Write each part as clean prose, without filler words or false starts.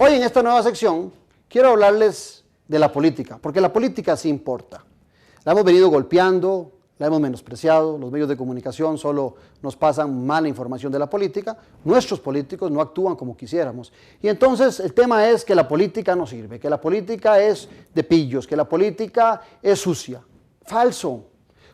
Hoy en esta nueva sección quiero hablarles de la política, porque la política sí importa. La hemos venido golpeando, la hemos menospreciado, los medios de comunicación solo nos pasan mala información de la política, nuestros políticos no actúan como quisiéramos. Y entonces el tema es que la política no sirve, que la política es de pillos, que la política es sucia. Falso.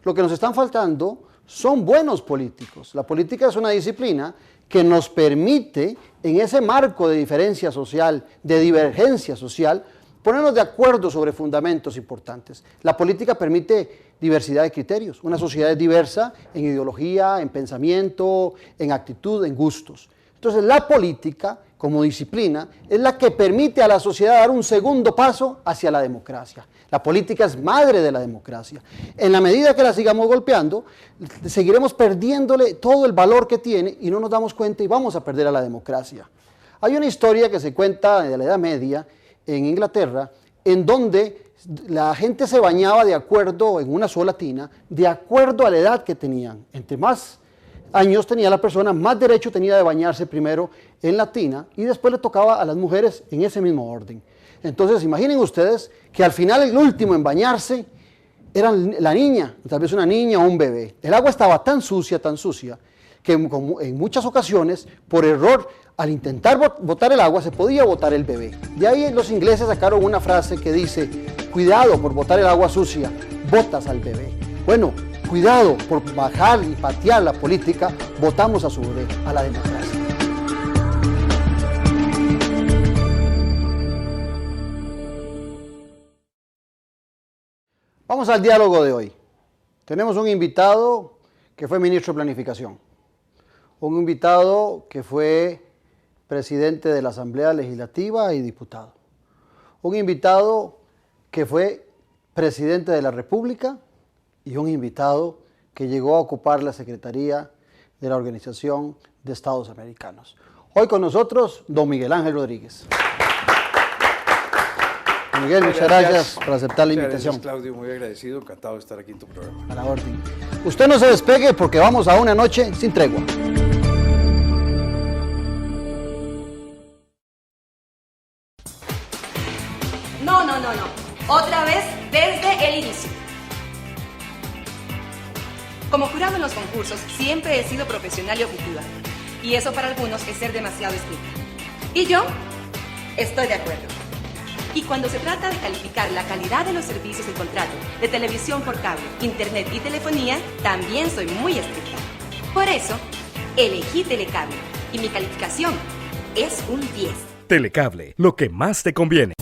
Lo que nos están faltando son buenos políticos. La política es una disciplina que nos permite, en ese marco de diferencia social, de divergencia social, ponernos de acuerdo sobre fundamentos importantes. La política permite diversidad de criterios. Una sociedad es diversa en ideología, en pensamiento, en actitud, en gustos. Entonces, la política, como disciplina, es la que permite a la sociedad dar un segundo paso hacia la democracia. La política es madre de la democracia. En la medida que la sigamos golpeando, seguiremos perdiéndole todo el valor que tiene y no nos damos cuenta y vamos a perder a la democracia. Hay una historia que se cuenta de la Edad Media en Inglaterra, en donde la gente se bañaba de acuerdo, en una sola tina, de acuerdo a la edad que tenían. Entre más años tenía la persona, más derecho tenía de bañarse primero en la tina y después le tocaba a las mujeres en ese mismo orden. Entonces, imaginen ustedes que al final el último en bañarse era la niña, tal vez una niña o un bebé. El agua estaba tan sucia, que en muchas ocasiones, por error, al intentar botar el agua, se podía botar el bebé. De ahí los ingleses sacaron una frase que dice, cuidado por botar el agua sucia, botas al bebé. Bueno, cuidado por bajar y patear la política, votamos a su bebé, a la democracia. Vamos al diálogo de hoy. Tenemos un invitado que fue ministro de Planificación, un invitado que fue presidente de la Asamblea Legislativa y diputado, un invitado que fue presidente de la República y un invitado que llegó a ocupar la Secretaría de la Organización de Estados Americanos. Hoy con nosotros, don Miguel Ángel Rodríguez. Don Miguel, muchas gracias por aceptar la invitación. Gracias, Claudio, muy agradecido, encantado de estar aquí en tu programa. A la orden. Usted no se despegue porque vamos a una noche sin tregua. No. Otra vez desde el inicio. Como jurado en los concursos, siempre he sido profesional y objetiva. Y eso para algunos es ser demasiado estricta. Y yo estoy de acuerdo. Y cuando se trata de calificar la calidad de los servicios del contrato de televisión por cable, internet y telefonía, también soy muy estricta. Por eso, elegí Telecable y mi calificación es un 10. Telecable, lo que más te conviene.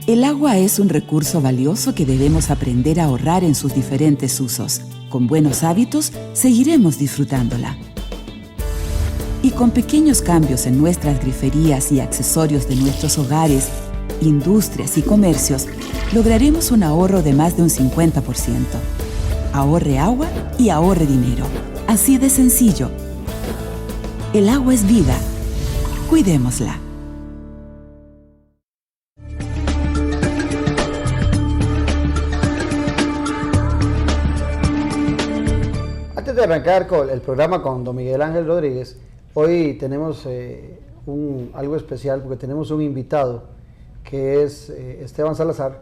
El agua es un recurso valioso que debemos aprender a ahorrar en sus diferentes usos. Con buenos hábitos, seguiremos disfrutándola. Y con pequeños cambios en nuestras griferías y accesorios de nuestros hogares, industrias y comercios, lograremos un ahorro de más de un 50%. Ahorre agua y ahorre dinero. Así de sencillo. El agua es vida. Cuidémosla. Antes de arrancar con el programa con don Miguel Ángel Rodríguez, hoy tenemos algo especial porque tenemos un invitado que es Esteban Salazar,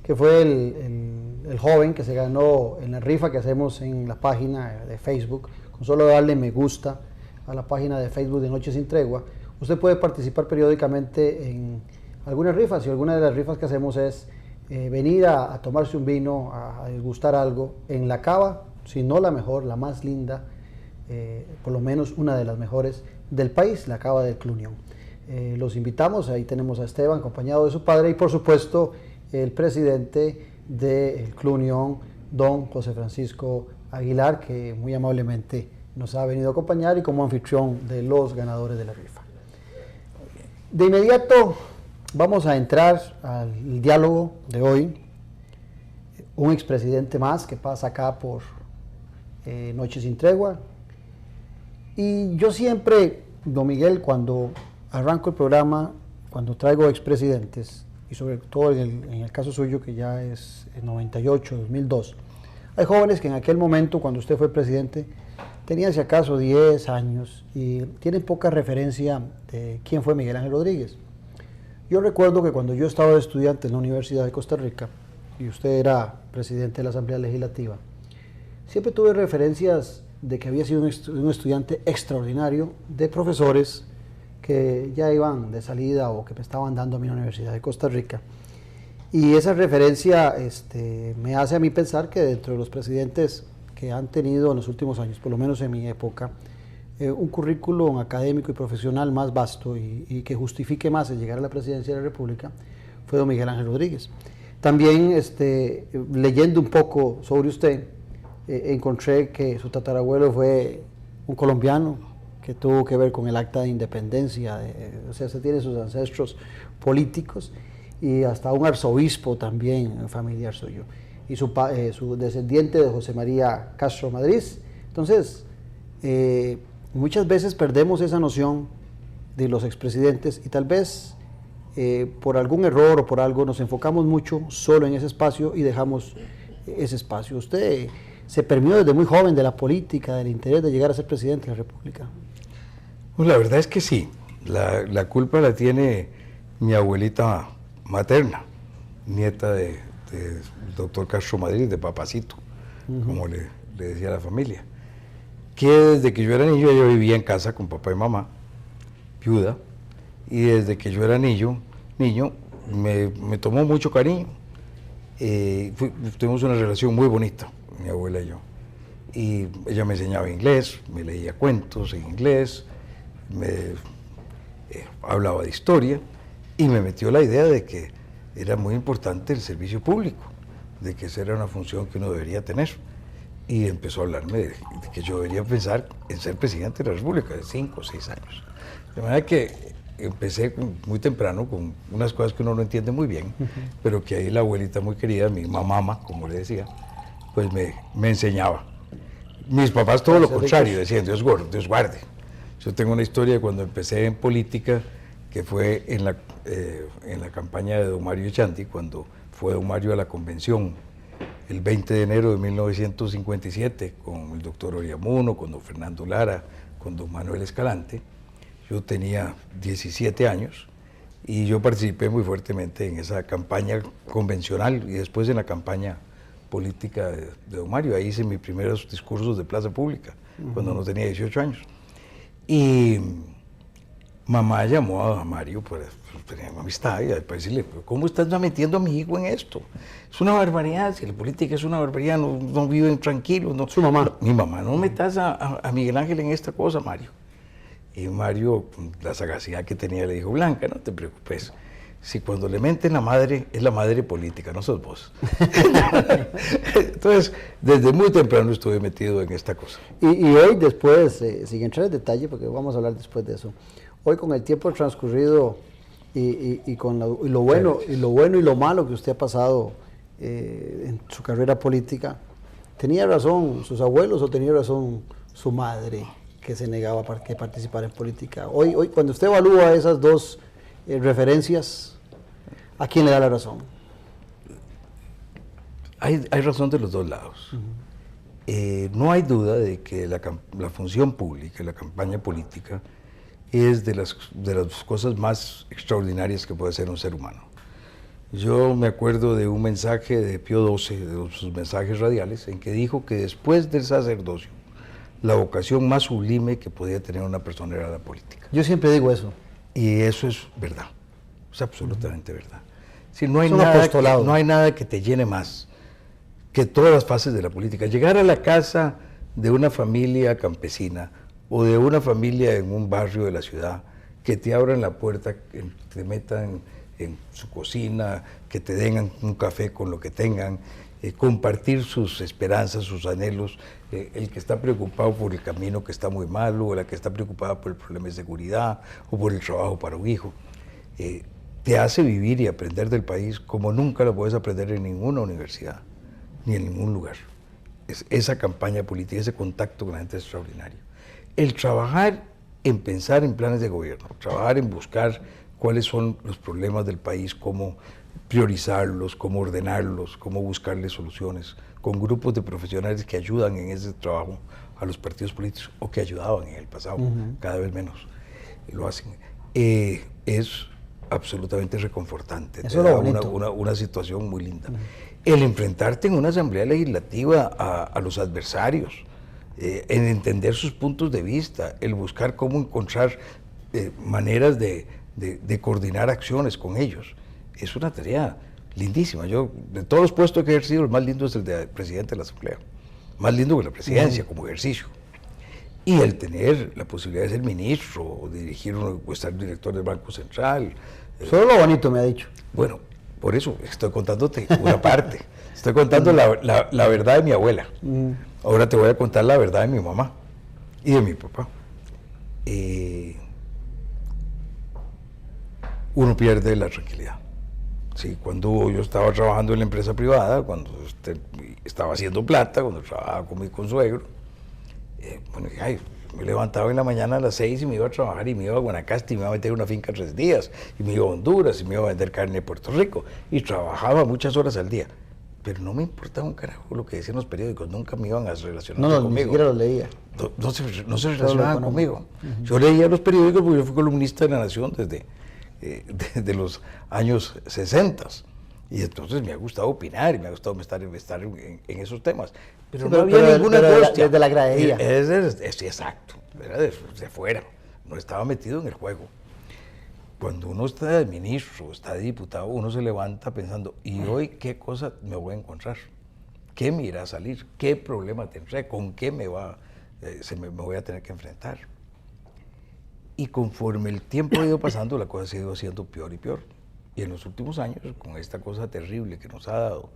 que fue el joven que se ganó en la rifa que hacemos en la página de Facebook. Con solo darle me gusta a la página de Facebook de Noche Sin Tregua, usted puede participar periódicamente en algunas rifas, y alguna de las rifas que hacemos es venir a tomarse un vino, a degustar algo en la cava, si no la mejor, la más linda, por lo menos una de las mejores del país, la cava del Club Unión. Los invitamos, ahí tenemos a Esteban acompañado de su padre y por supuesto el presidente del Club Unión, don José Francisco Aguilar, que muy amablemente nos ha venido a acompañar y como anfitrión de los ganadores de la rifa. De inmediato vamos a entrar al diálogo de hoy. Un expresidente más que pasa acá por Noche Sin Tregua. Y yo siempre, don Miguel, cuando arranco el programa, cuando traigo expresidentes, y sobre todo en el caso suyo que ya es en 98, 2002, hay jóvenes que en aquel momento, cuando usted fue presidente, tenían si acaso 10 años y tienen poca referencia de quién fue Miguel Ángel Rodríguez. Yo recuerdo que cuando yo estaba de estudiante en la Universidad de Costa Rica y usted era presidente de la Asamblea Legislativa, siempre tuve referencias de que había sido un estudiante extraordinario, de profesores que ya iban de salida o que me estaban dando a mi Universidad de Costa Rica. Y esa referencia me hace a mí pensar que dentro de los presidentes que han tenido en los últimos años, por lo menos en mi época, un currículum académico y profesional más vasto y que justifique más el llegar a la presidencia de la República, fue don Miguel Ángel Rodríguez. También, leyendo un poco sobre usted, encontré que su tatarabuelo fue un colombiano que tuvo que ver con el acta de independencia, o sea, se tiene sus ancestros políticos, y hasta un arzobispo también familiar suyo, y su descendiente de José María Castro Madrid. Entonces, muchas veces perdemos esa noción de los expresidentes y tal vez por algún error o por algo nos enfocamos mucho solo en ese espacio y dejamos ese espacio. Usted se permeó desde muy joven de la política, del interés de llegar a ser presidente de la República. Pues la verdad es que sí, la culpa la tiene mi abuelita materna, nieta del doctor Castro Madrid, de Papacito, como le decía a la familia, que desde que yo era niño yo vivía en casa con papá y mamá, viuda, y desde que yo era niño me tomó mucho cariño. Tuvimos una relación muy bonita, mi abuela y yo, y ella me enseñaba inglés, me leía cuentos en inglés, me hablaba de historia, y me metió la idea de que era muy importante el servicio público, de que esa era una función que uno debería tener. Y empezó a hablarme de que yo debería pensar en ser presidente de la República de 5 o 6 años. De manera que empecé muy temprano con unas cosas que uno no entiende muy bien, pero que ahí la abuelita muy querida, mi mamá, como le decía, pues me enseñaba. Mis papás todo lo contrario, decían, Dios guarde. Yo tengo una historia de cuando empecé en política, que fue en la campaña de don Mario Echanti, cuando fue don Mario a la convención el 20 de enero de 1957, con el doctor Oriamuno, con don Fernando Lara, con don Manuel Escalante. Yo tenía 17 años y yo participé muy fuertemente en esa campaña convencional y después en la campaña política de don Mario. Ahí hice mis primeros discursos de plaza pública, cuando no tenía 18 años. Y mamá llamó a Mario para tener una amistad y para decirle, ¿cómo estás metiendo a mi hijo en esto? Es una barbaridad, si la política es una barbaridad, no viven tranquilos. No. ¿Su mamá? Mi mamá, no metas a Miguel Ángel en esta cosa, Mario. Y Mario, con la sagacidad que tenía, le dijo, Blanca, no te preocupes, si cuando le menten la madre, es la madre política, no sos vos. Entonces, desde muy temprano estuve metido en esta cosa. Y hoy después, sin entrar en detalle, porque vamos a hablar después de eso, hoy con el tiempo transcurrido y con lo bueno y lo malo que usted ha pasado en su carrera política, ¿tenía razón sus abuelos o tenía razón su madre que se negaba a participar en política? Hoy cuando usted evalúa esas dos referencias, ¿a quién le da la razón? Hay razón de los dos lados. No hay duda de que la función pública, la campaña política, es de las cosas más extraordinarias que puede hacer un ser humano. Yo me acuerdo de un mensaje de Pío XII, de sus mensajes radiales, en que dijo que después del sacerdocio, la vocación más sublime que podía tener una persona era la política. Yo siempre digo eso. Y eso es verdad, es absolutamente verdad. Si no hay nada que te llene más que todas las fases de la política. Llegar a la casa de una familia campesina o de una familia en un barrio de la ciudad, que te abran la puerta, que te metan en su cocina, que te den un café con lo que tengan, compartir sus esperanzas, sus anhelos, el que está preocupado por el camino que está muy malo, o la que está preocupada por el problema de seguridad, o por el trabajo para un hijo, te hace vivir y aprender del país como nunca lo puedes aprender en ninguna universidad, ni en ningún lugar. Esa campaña política, ese contacto con la gente es extraordinario. El trabajar en pensar en planes de gobierno, trabajar en buscar cuáles son los problemas del país, cómo priorizarlos, cómo ordenarlos, cómo buscarles soluciones, con grupos de profesionales que ayudan en ese trabajo a los partidos políticos, o que ayudaban en el pasado, cada vez menos lo hacen. Es absolutamente reconfortante. Eso Te es da lo bonito. una situación muy linda. El enfrentarte en una asamblea legislativa a los adversarios, en entender sus puntos de vista, el buscar cómo encontrar maneras de coordinar acciones con ellos, es una tarea lindísima. Yo, de todos los puestos que he ejercido, el más lindo es el de presidente de la asamblea, más lindo que la presidencia como ejercicio. Y el tener la posibilidad de ser ministro, o dirigir o estar director del Banco Central. Solo lo bonito me ha dicho. Bueno, por eso estoy contándote una parte. Estoy contando la verdad de mi abuela. Ahora te voy a contar la verdad de mi mamá y de mi papá. Uno pierde la tranquilidad. Sí, cuando yo estaba trabajando en la empresa privada, cuando estaba haciendo plata, cuando trabajaba con mi consuegro, bueno, me levantaba en la mañana a las 6 y me iba a trabajar y me iba a Guanacaste y me iba a meter en una finca 3 días y me iba a Honduras y me iba a vender carne de Puerto Rico y trabajaba muchas horas al día, pero no me importaba un carajo lo que decían los periódicos, nunca me iban a relacionar conmigo. Ni siquiera lo leía. No se relacionaban conmigo. Yo leía los periódicos porque yo fui columnista de La Nación desde los años 60. Y entonces me ha gustado opinar y me ha gustado estar en esos temas. Pero Sí, no había ninguna angustia. Desde la gradería. Exacto, era de fuera, no estaba metido en el juego. Cuando uno está de ministro, está de diputado, uno se levanta pensando, ¿y hoy qué cosa me voy a encontrar? ¿Qué me irá a salir? ¿Qué problema tendré? ¿Con qué me voy a tener que enfrentar? Y conforme el tiempo ha ido pasando, la cosa se ha ido haciendo peor y peor. Y en los últimos años, con esta cosa terrible que nos ha dado,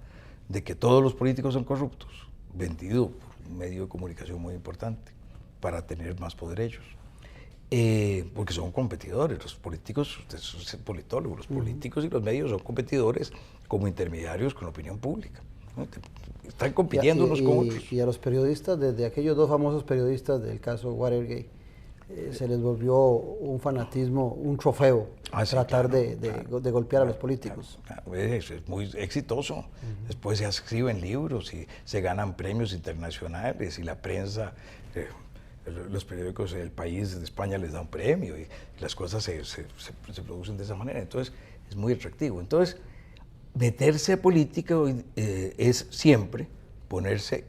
de que todos los políticos son corruptos, vendido por un medio de comunicación muy importante, para tener más poder ellos. Porque son competidores, los políticos, ustedes son politólogos, los políticos y los medios son competidores como intermediarios con la opinión pública, ¿no? Están compitiendo unos con otros. Y a los periodistas, desde aquellos dos famosos periodistas del caso Watergate, se les volvió un fanatismo, un trofeo, tratar de golpear a los políticos. Es muy exitoso. Después se escriben libros y se ganan premios internacionales y la prensa, los periódicos del país de España les dan un premio y las cosas se producen de esa manera. Entonces es muy atractivo. Entonces meterse a política es siempre ponerse,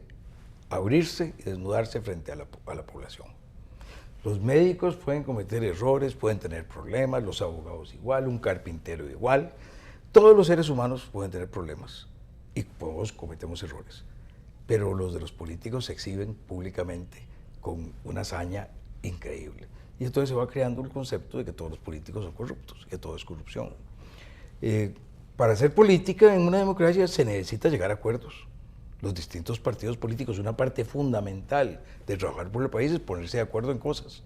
abrirse y desnudarse frente a la población. Los médicos pueden cometer errores, pueden tener problemas, los abogados igual, un carpintero igual. Todos los seres humanos pueden tener problemas y todos cometemos errores. Pero los de los políticos se exhiben públicamente con una hazaña increíble. Y entonces se va creando el concepto de que todos los políticos son corruptos, que todo es corrupción. Para hacer política en una democracia se necesita llegar a acuerdos. Los distintos partidos políticos, una parte fundamental de trabajar por el país es ponerse de acuerdo en cosas.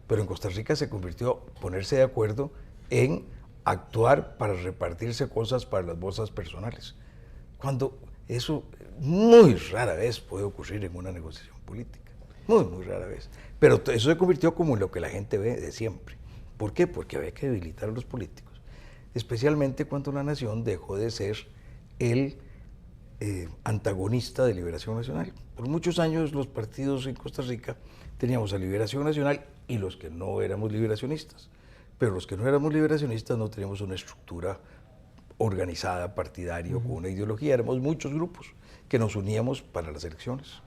Pero en Costa Rica se convirtió ponerse de acuerdo en actuar para repartirse cosas para las bolsas personales. Cuando eso muy rara vez puede ocurrir en una negociación política. Muy, muy rara vez. Pero eso se convirtió como en lo que la gente ve de siempre. ¿Por qué? Porque había que debilitar a los políticos. Especialmente cuando la nación dejó de ser el antagonista de Liberación Nacional. Por muchos años los partidos en Costa Rica teníamos a Liberación Nacional y los que no éramos liberacionistas. Pero los que no éramos liberacionistas no teníamos una estructura organizada, partidaria, con una ideología. Éramos muchos grupos que nos uníamos para las elecciones.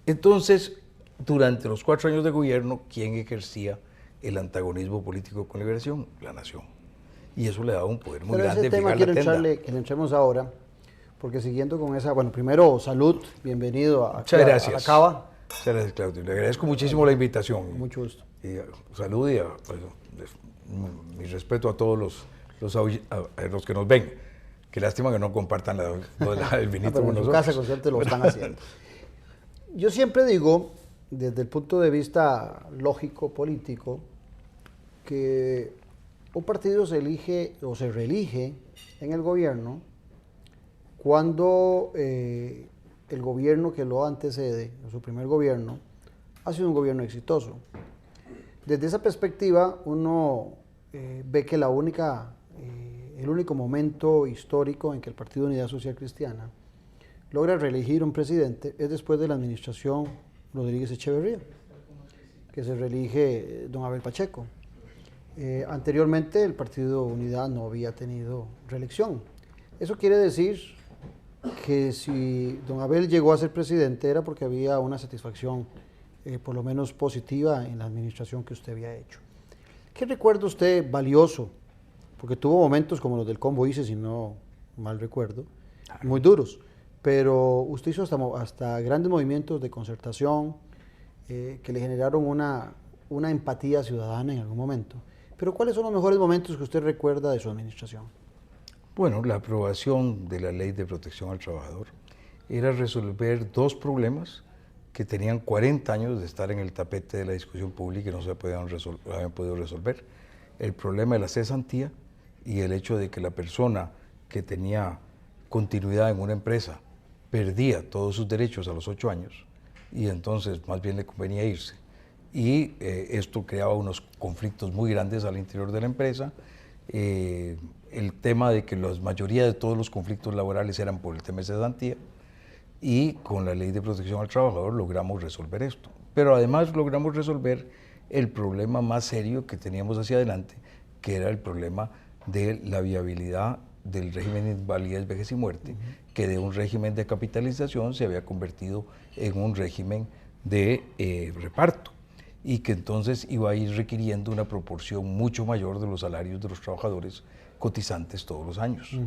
Entonces, durante los 4 años de gobierno, ¿quién ejercía el antagonismo político con Liberación? La nación. Y eso le daba un poder muy grande. Pero ese tema quiero que le entremos ahora, porque siguiendo con esa, bueno, primero, salud, bienvenido a la Cava. Muchas gracias, Claudio. Le agradezco muchísimo la invitación. Mucho gusto. Y salud y mi respeto a todos los que nos ven. Qué lástima que no compartan el vinito pero con en su nosotros. casa con suerte lo están haciendo. Yo siempre digo, desde el punto de vista lógico, político, que un partido se elige o se reelige en el gobierno cuando el gobierno que lo antecede, su primer gobierno, ha sido un gobierno exitoso. Desde esa perspectiva, uno ve que el único momento histórico en que el Partido Unidad Social Cristiana logra reelegir un presidente es después de la administración Rodríguez Echeverría, que se reelige don Abel Pacheco. Anteriormente el Partido Unidad no había tenido reelección. Eso quiere decir que si don Abel llegó a ser presidente era porque había una satisfacción por lo menos positiva en la administración que usted había hecho. ¿Qué recuerda usted valioso? Porque tuvo momentos como los del Combo ICE, si no mal recuerdo, muy duros, pero usted hizo hasta grandes movimientos de concertación que le generaron una empatía ciudadana en algún momento. Pero ¿cuáles son los mejores momentos que usted recuerda de su administración? Bueno, la aprobación de la Ley de Protección al Trabajador era resolver dos problemas que tenían 40 años de estar en el tapete de la discusión pública y no se habían podido resolver. El problema de la cesantía y el hecho de que la persona que tenía continuidad en una empresa perdía todos sus derechos a los 8 años y entonces más bien le convenía irse. Y esto creaba unos conflictos muy grandes al interior de la empresa. El tema de que la mayoría de todos los conflictos laborales eran por el tema de cesantía, y con la Ley de Protección al Trabajador logramos resolver esto. Pero además logramos resolver el problema más serio que teníamos hacia adelante, que era el problema de la viabilidad del régimen de invalidez, vejez y muerte, que de un régimen de capitalización se había convertido en un régimen de reparto, y que entonces iba a ir requiriendo una proporción mucho mayor de los salarios de los trabajadores cotizantes todos los años.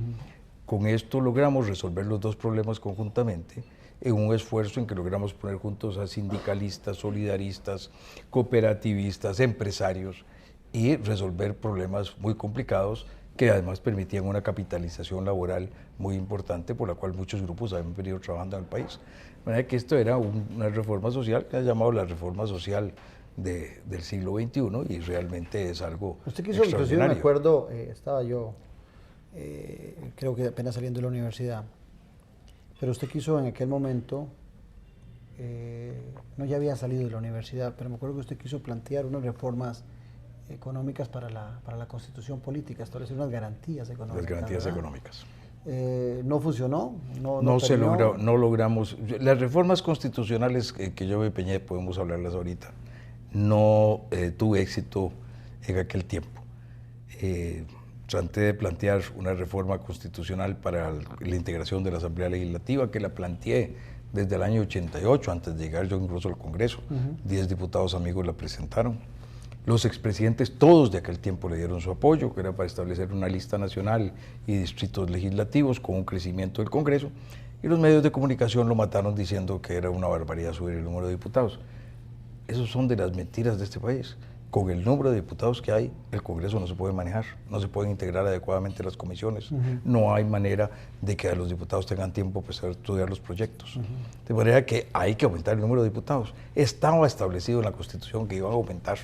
Con esto logramos resolver los dos problemas conjuntamente en un esfuerzo en que logramos poner juntos a sindicalistas, solidaristas, cooperativistas, empresarios y resolver problemas muy complicados que además permitían una capitalización laboral muy importante por la cual muchos grupos habían venido trabajando en el país. De manera que esto era una reforma social que ha llamado la reforma social del siglo XXI y realmente es algo usted quiso, inclusive me acuerdo, estaba yo creo que apenas saliendo de la universidad, pero usted quiso en aquel momento, no ya había salido de la universidad, pero me acuerdo que usted quiso plantear unas reformas económicas para la constitución política, establecer unas garantías económicas. Las garantías ¿verdad? económicas. ¿No funcionó? No logramos. Las reformas constitucionales que yo me empeñé, podemos hablarlas ahorita, no tuve éxito en aquel tiempo. Traté de plantear una reforma constitucional para la integración de la Asamblea Legislativa, que la planteé desde el año 88, antes de llegar yo incluso al Congreso. 10 diputados amigos la presentaron. Los expresidentes todos de aquel tiempo le dieron su apoyo, que era para establecer una lista nacional y distritos legislativos con un crecimiento del Congreso, y los medios de comunicación lo mataron diciendo que era una barbaridad subir el número de diputados. Esos son de las mentiras de este país. Con el número de diputados que hay, el Congreso no se puede manejar, no se pueden integrar adecuadamente las comisiones, no hay manera de que los diputados tengan tiempo para estudiar los proyectos. De manera que hay que aumentar el número de diputados. Estaba establecido en la Constitución que iban a aumentar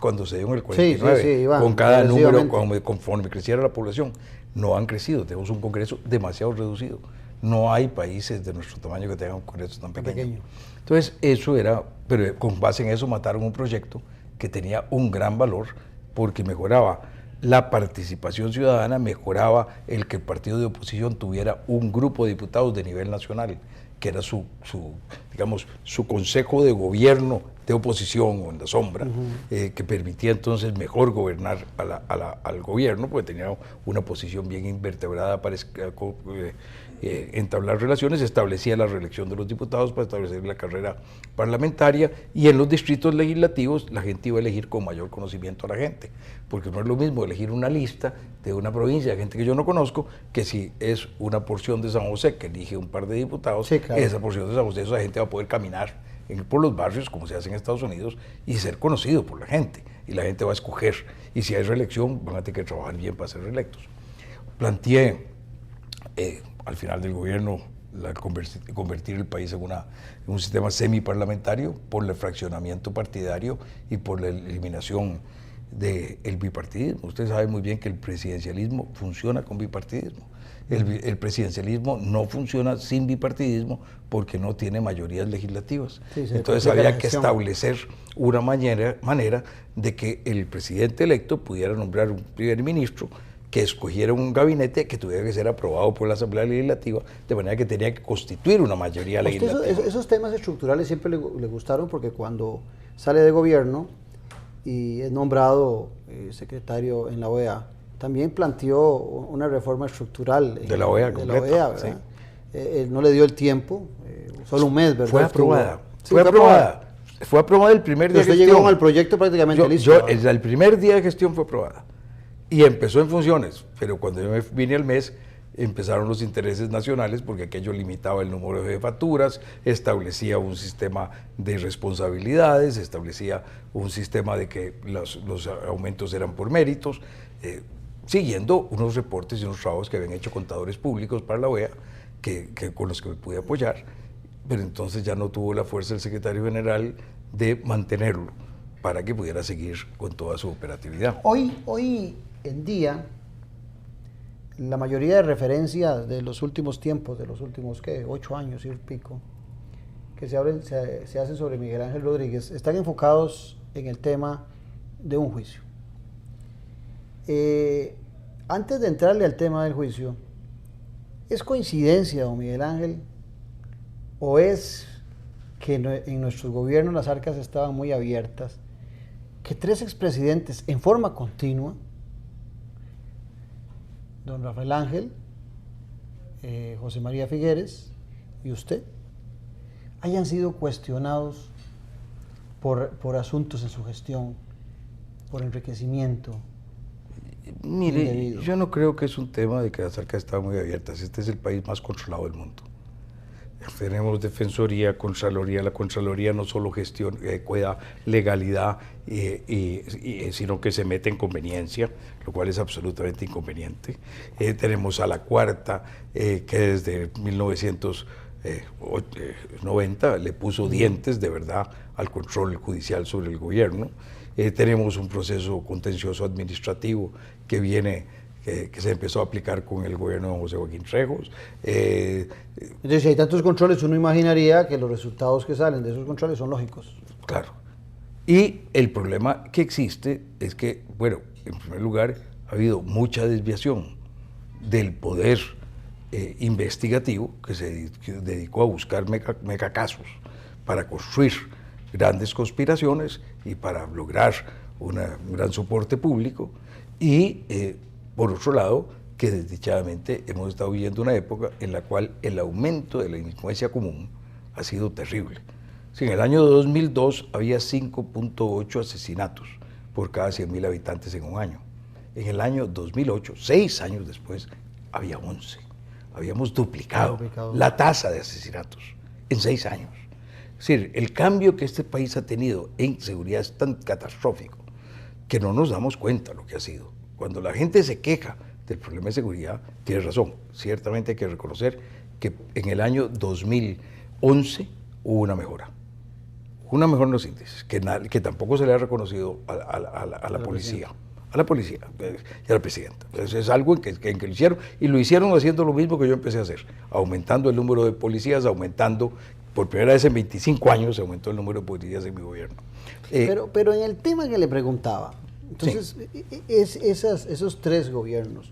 cuando se dio en el 49, con cada número, conforme creciera la población. No han crecido, tenemos un Congreso demasiado reducido. No hay países de nuestro tamaño que tengan un Congreso tan pequeño. Entonces, eso era, pero con base en eso mataron un proyecto que tenía un gran valor porque mejoraba la participación ciudadana, mejoraba el que el partido de oposición tuviera un grupo de diputados de nivel nacional, que era su consejo de gobierno de oposición o en la sombra, que permitía entonces mejor gobernar al gobierno, porque tenía una posición bien invertebrada para entablar relaciones, establecía la reelección de los diputados para establecer la carrera parlamentaria, y en los distritos legislativos la gente iba a elegir con mayor conocimiento a la gente, porque no es lo mismo elegir una lista de una provincia de gente que yo no conozco, que si es una porción de San José que elige un par de diputados, sí, claro. Esa porción de San José, esa gente va a poder caminar por los barrios, como se hace en Estados Unidos, y ser conocido por la gente, y la gente va a escoger, y si hay reelección van a tener que trabajar bien para ser reelectos. Planteé al final del gobierno convertir el país en un sistema semiparlamentario por el fraccionamiento partidario y por la eliminación del bipartidismo. Usted sabe muy bien que el presidencialismo funciona con bipartidismo. El presidencialismo no funciona sin bipartidismo porque no tiene mayorías legislativas. Sí, entonces había que establecer una manera de que el presidente electo pudiera nombrar un primer ministro, que escogiera un gabinete que tuviera que ser aprobado por la Asamblea Legislativa, de manera que tenía que constituir una mayoría legislativa. Esos temas estructurales siempre le gustaron, porque cuando sale de gobierno y es nombrado y secretario en la OEA, también planteó una reforma estructural de la OEA, de la OEA, sí. ¿verdad? Él no le dio el tiempo, solo un mes, ¿verdad? Fue aprobada. Sí, fue aprobada. Fue aprobada el primer día de Usted gestión. llegó al proyecto prácticamente listo. El primer día de gestión fue aprobada. Y empezó en funciones, pero cuando yo me vine al mes, empezaron los intereses nacionales porque aquello limitaba el número de jefaturas, establecía un sistema de responsabilidades, establecía un sistema de que los aumentos eran por méritos, siguiendo unos reportes y unos trabajos que habían hecho contadores públicos para la OEA, con los que me pude apoyar, pero entonces ya no tuvo la fuerza el secretario general de mantenerlo para que pudiera seguir con toda su operatividad. Hoy en día, la mayoría de referencias de los últimos tiempos, de los últimos, 8 años y pico, que se hacen sobre Miguel Ángel Rodríguez, están enfocados en el tema de un juicio. Antes de entrarle al tema del juicio, ¿es coincidencia, don Miguel Ángel, o es que en nuestro gobierno las arcas estaban muy abiertas, que 3 expresidentes en forma continua, don Rafael Ángel, José María Figueres y usted, hayan sido cuestionados por asuntos en su gestión, por enriquecimiento? Mire, indebido? yo no creo que es un tema de que las arcas estaban muy abiertas. Este es el país más controlado del mundo. Tenemos Defensoría, Contraloría. La Contraloría no solo cuida legalidad, sino que se mete en conveniencia, lo cual es absolutamente inconveniente. Tenemos a la Cuarta, que desde 1990 le puso dientes de verdad al control judicial sobre el gobierno. Tenemos un proceso contencioso administrativo que se empezó a aplicar con el gobierno de José Joaquín Trejos. Entonces, si hay tantos controles, uno imaginaría que los resultados que salen de esos controles son lógicos. Claro. Y el problema que existe es que, bueno, en primer lugar, ha habido mucha desviación del poder investigativo que se dedicó a buscar megacasos para construir grandes conspiraciones y para lograr un gran soporte público. Y, por otro lado, que desdichadamente hemos estado viviendo una época en la cual el aumento de la delincuencia común ha sido terrible. Si en el año 2002 había 5.8 asesinatos por cada 100.000 habitantes en un año. En el año 2008, 6 años después, había 11. Habíamos duplicado la tasa de asesinatos en 6 años. Es decir, el cambio que este país ha tenido en seguridad es tan catastrófico que no nos damos cuenta lo que ha sido. Cuando la gente se queja del problema de seguridad, tiene razón. Ciertamente hay que reconocer que en el año 2011 hubo una mejora. Una mejora en los índices, que tampoco se le ha reconocido a la policía. A la policía y a la presidenta. Entonces es algo en que lo hicieron, y lo hicieron haciendo lo mismo que yo empecé a hacer, aumentando el número de policías, aumentando, por primera vez en 25 años, se aumentó el número de policías en mi gobierno. Pero en el tema que le preguntaba, entonces, sí, esos 3 gobiernos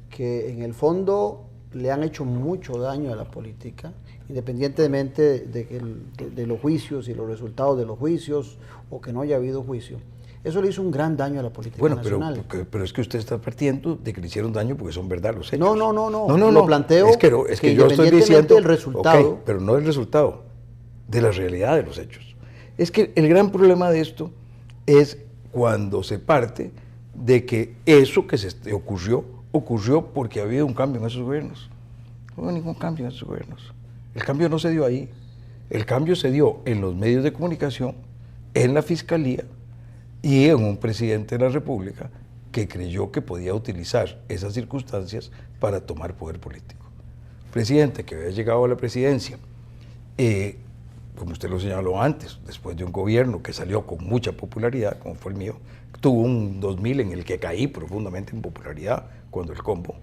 que en el fondo le han hecho mucho daño a la política, independientemente de los juicios y los resultados de los juicios, o que no haya habido juicio, eso le hizo un gran daño a la política nacional. Pero es que usted está partiendo de que le hicieron daño porque son verdad los hechos. No. Lo planteo es que yo estoy diciendo del resultado. Okay, pero no del resultado, de la realidad de los hechos. Es que el gran problema de esto es cuando se parte de que eso que ocurrió porque ha habido un cambio en esos gobiernos. No hubo ningún cambio en esos gobiernos. El cambio no se dio ahí. El cambio se dio en los medios de comunicación, en la fiscalía y en un presidente de la República que creyó que podía utilizar esas circunstancias para tomar poder político. Presidente que había llegado a la presidencia, como usted lo señaló antes, después de un gobierno que salió con mucha popularidad, como fue el mío, tuvo un 2000 en el que caí profundamente en popularidad cuando el combo.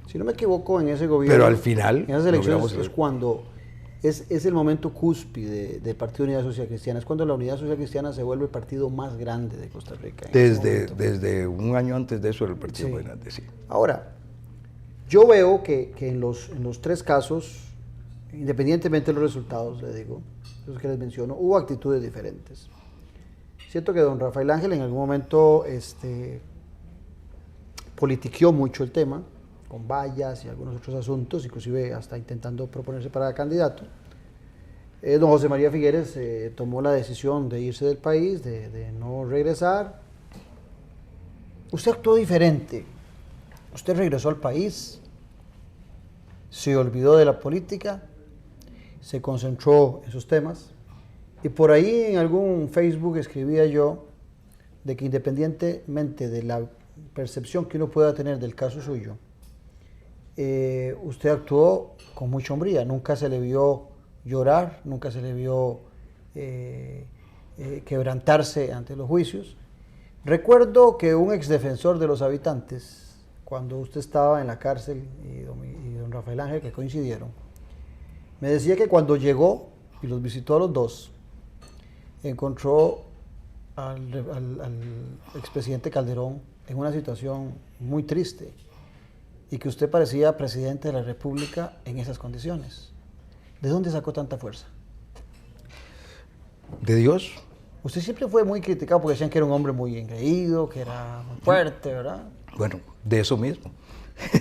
Si no me equivoco, en ese gobierno, pero al final, en esas elecciones es cuando es el momento cúspide del Partido Unidad Social Cristiana, es cuando la Unidad Social Cristiana se vuelve el partido más grande de Costa Rica. Desde un año antes de eso era el partido más grande, sí. Ahora, yo veo que en los 3 casos, independientemente de los resultados, le digo, los que les menciono, hubo actitudes diferentes. Siento que don Rafael Ángel en algún momento politiqueó mucho el tema, con vallas y algunos otros asuntos, inclusive hasta intentando proponerse para candidato. Don José María Figueres tomó la decisión de irse del país, de no regresar. Usted actuó diferente. Usted regresó al país, se olvidó de la política, se concentró en sus temas, y por ahí en algún Facebook escribía yo de que independientemente de la percepción que uno pueda tener del caso suyo, usted actuó con mucha hombría, nunca se le vio llorar, nunca se le vio quebrantarse ante los juicios. Recuerdo que un exdefensor de los habitantes, cuando usted estaba en la cárcel y don Rafael Ángel, que coincidieron, me decía que cuando llegó y los visitó a los dos, encontró al expresidente Calderón en una situación muy triste y que usted parecía presidente de la República en esas condiciones. ¿De dónde sacó tanta fuerza? De Dios. Usted siempre fue muy criticado porque decían que era un hombre muy engreído, que era muy fuerte, ¿verdad? Bueno, de eso mismo.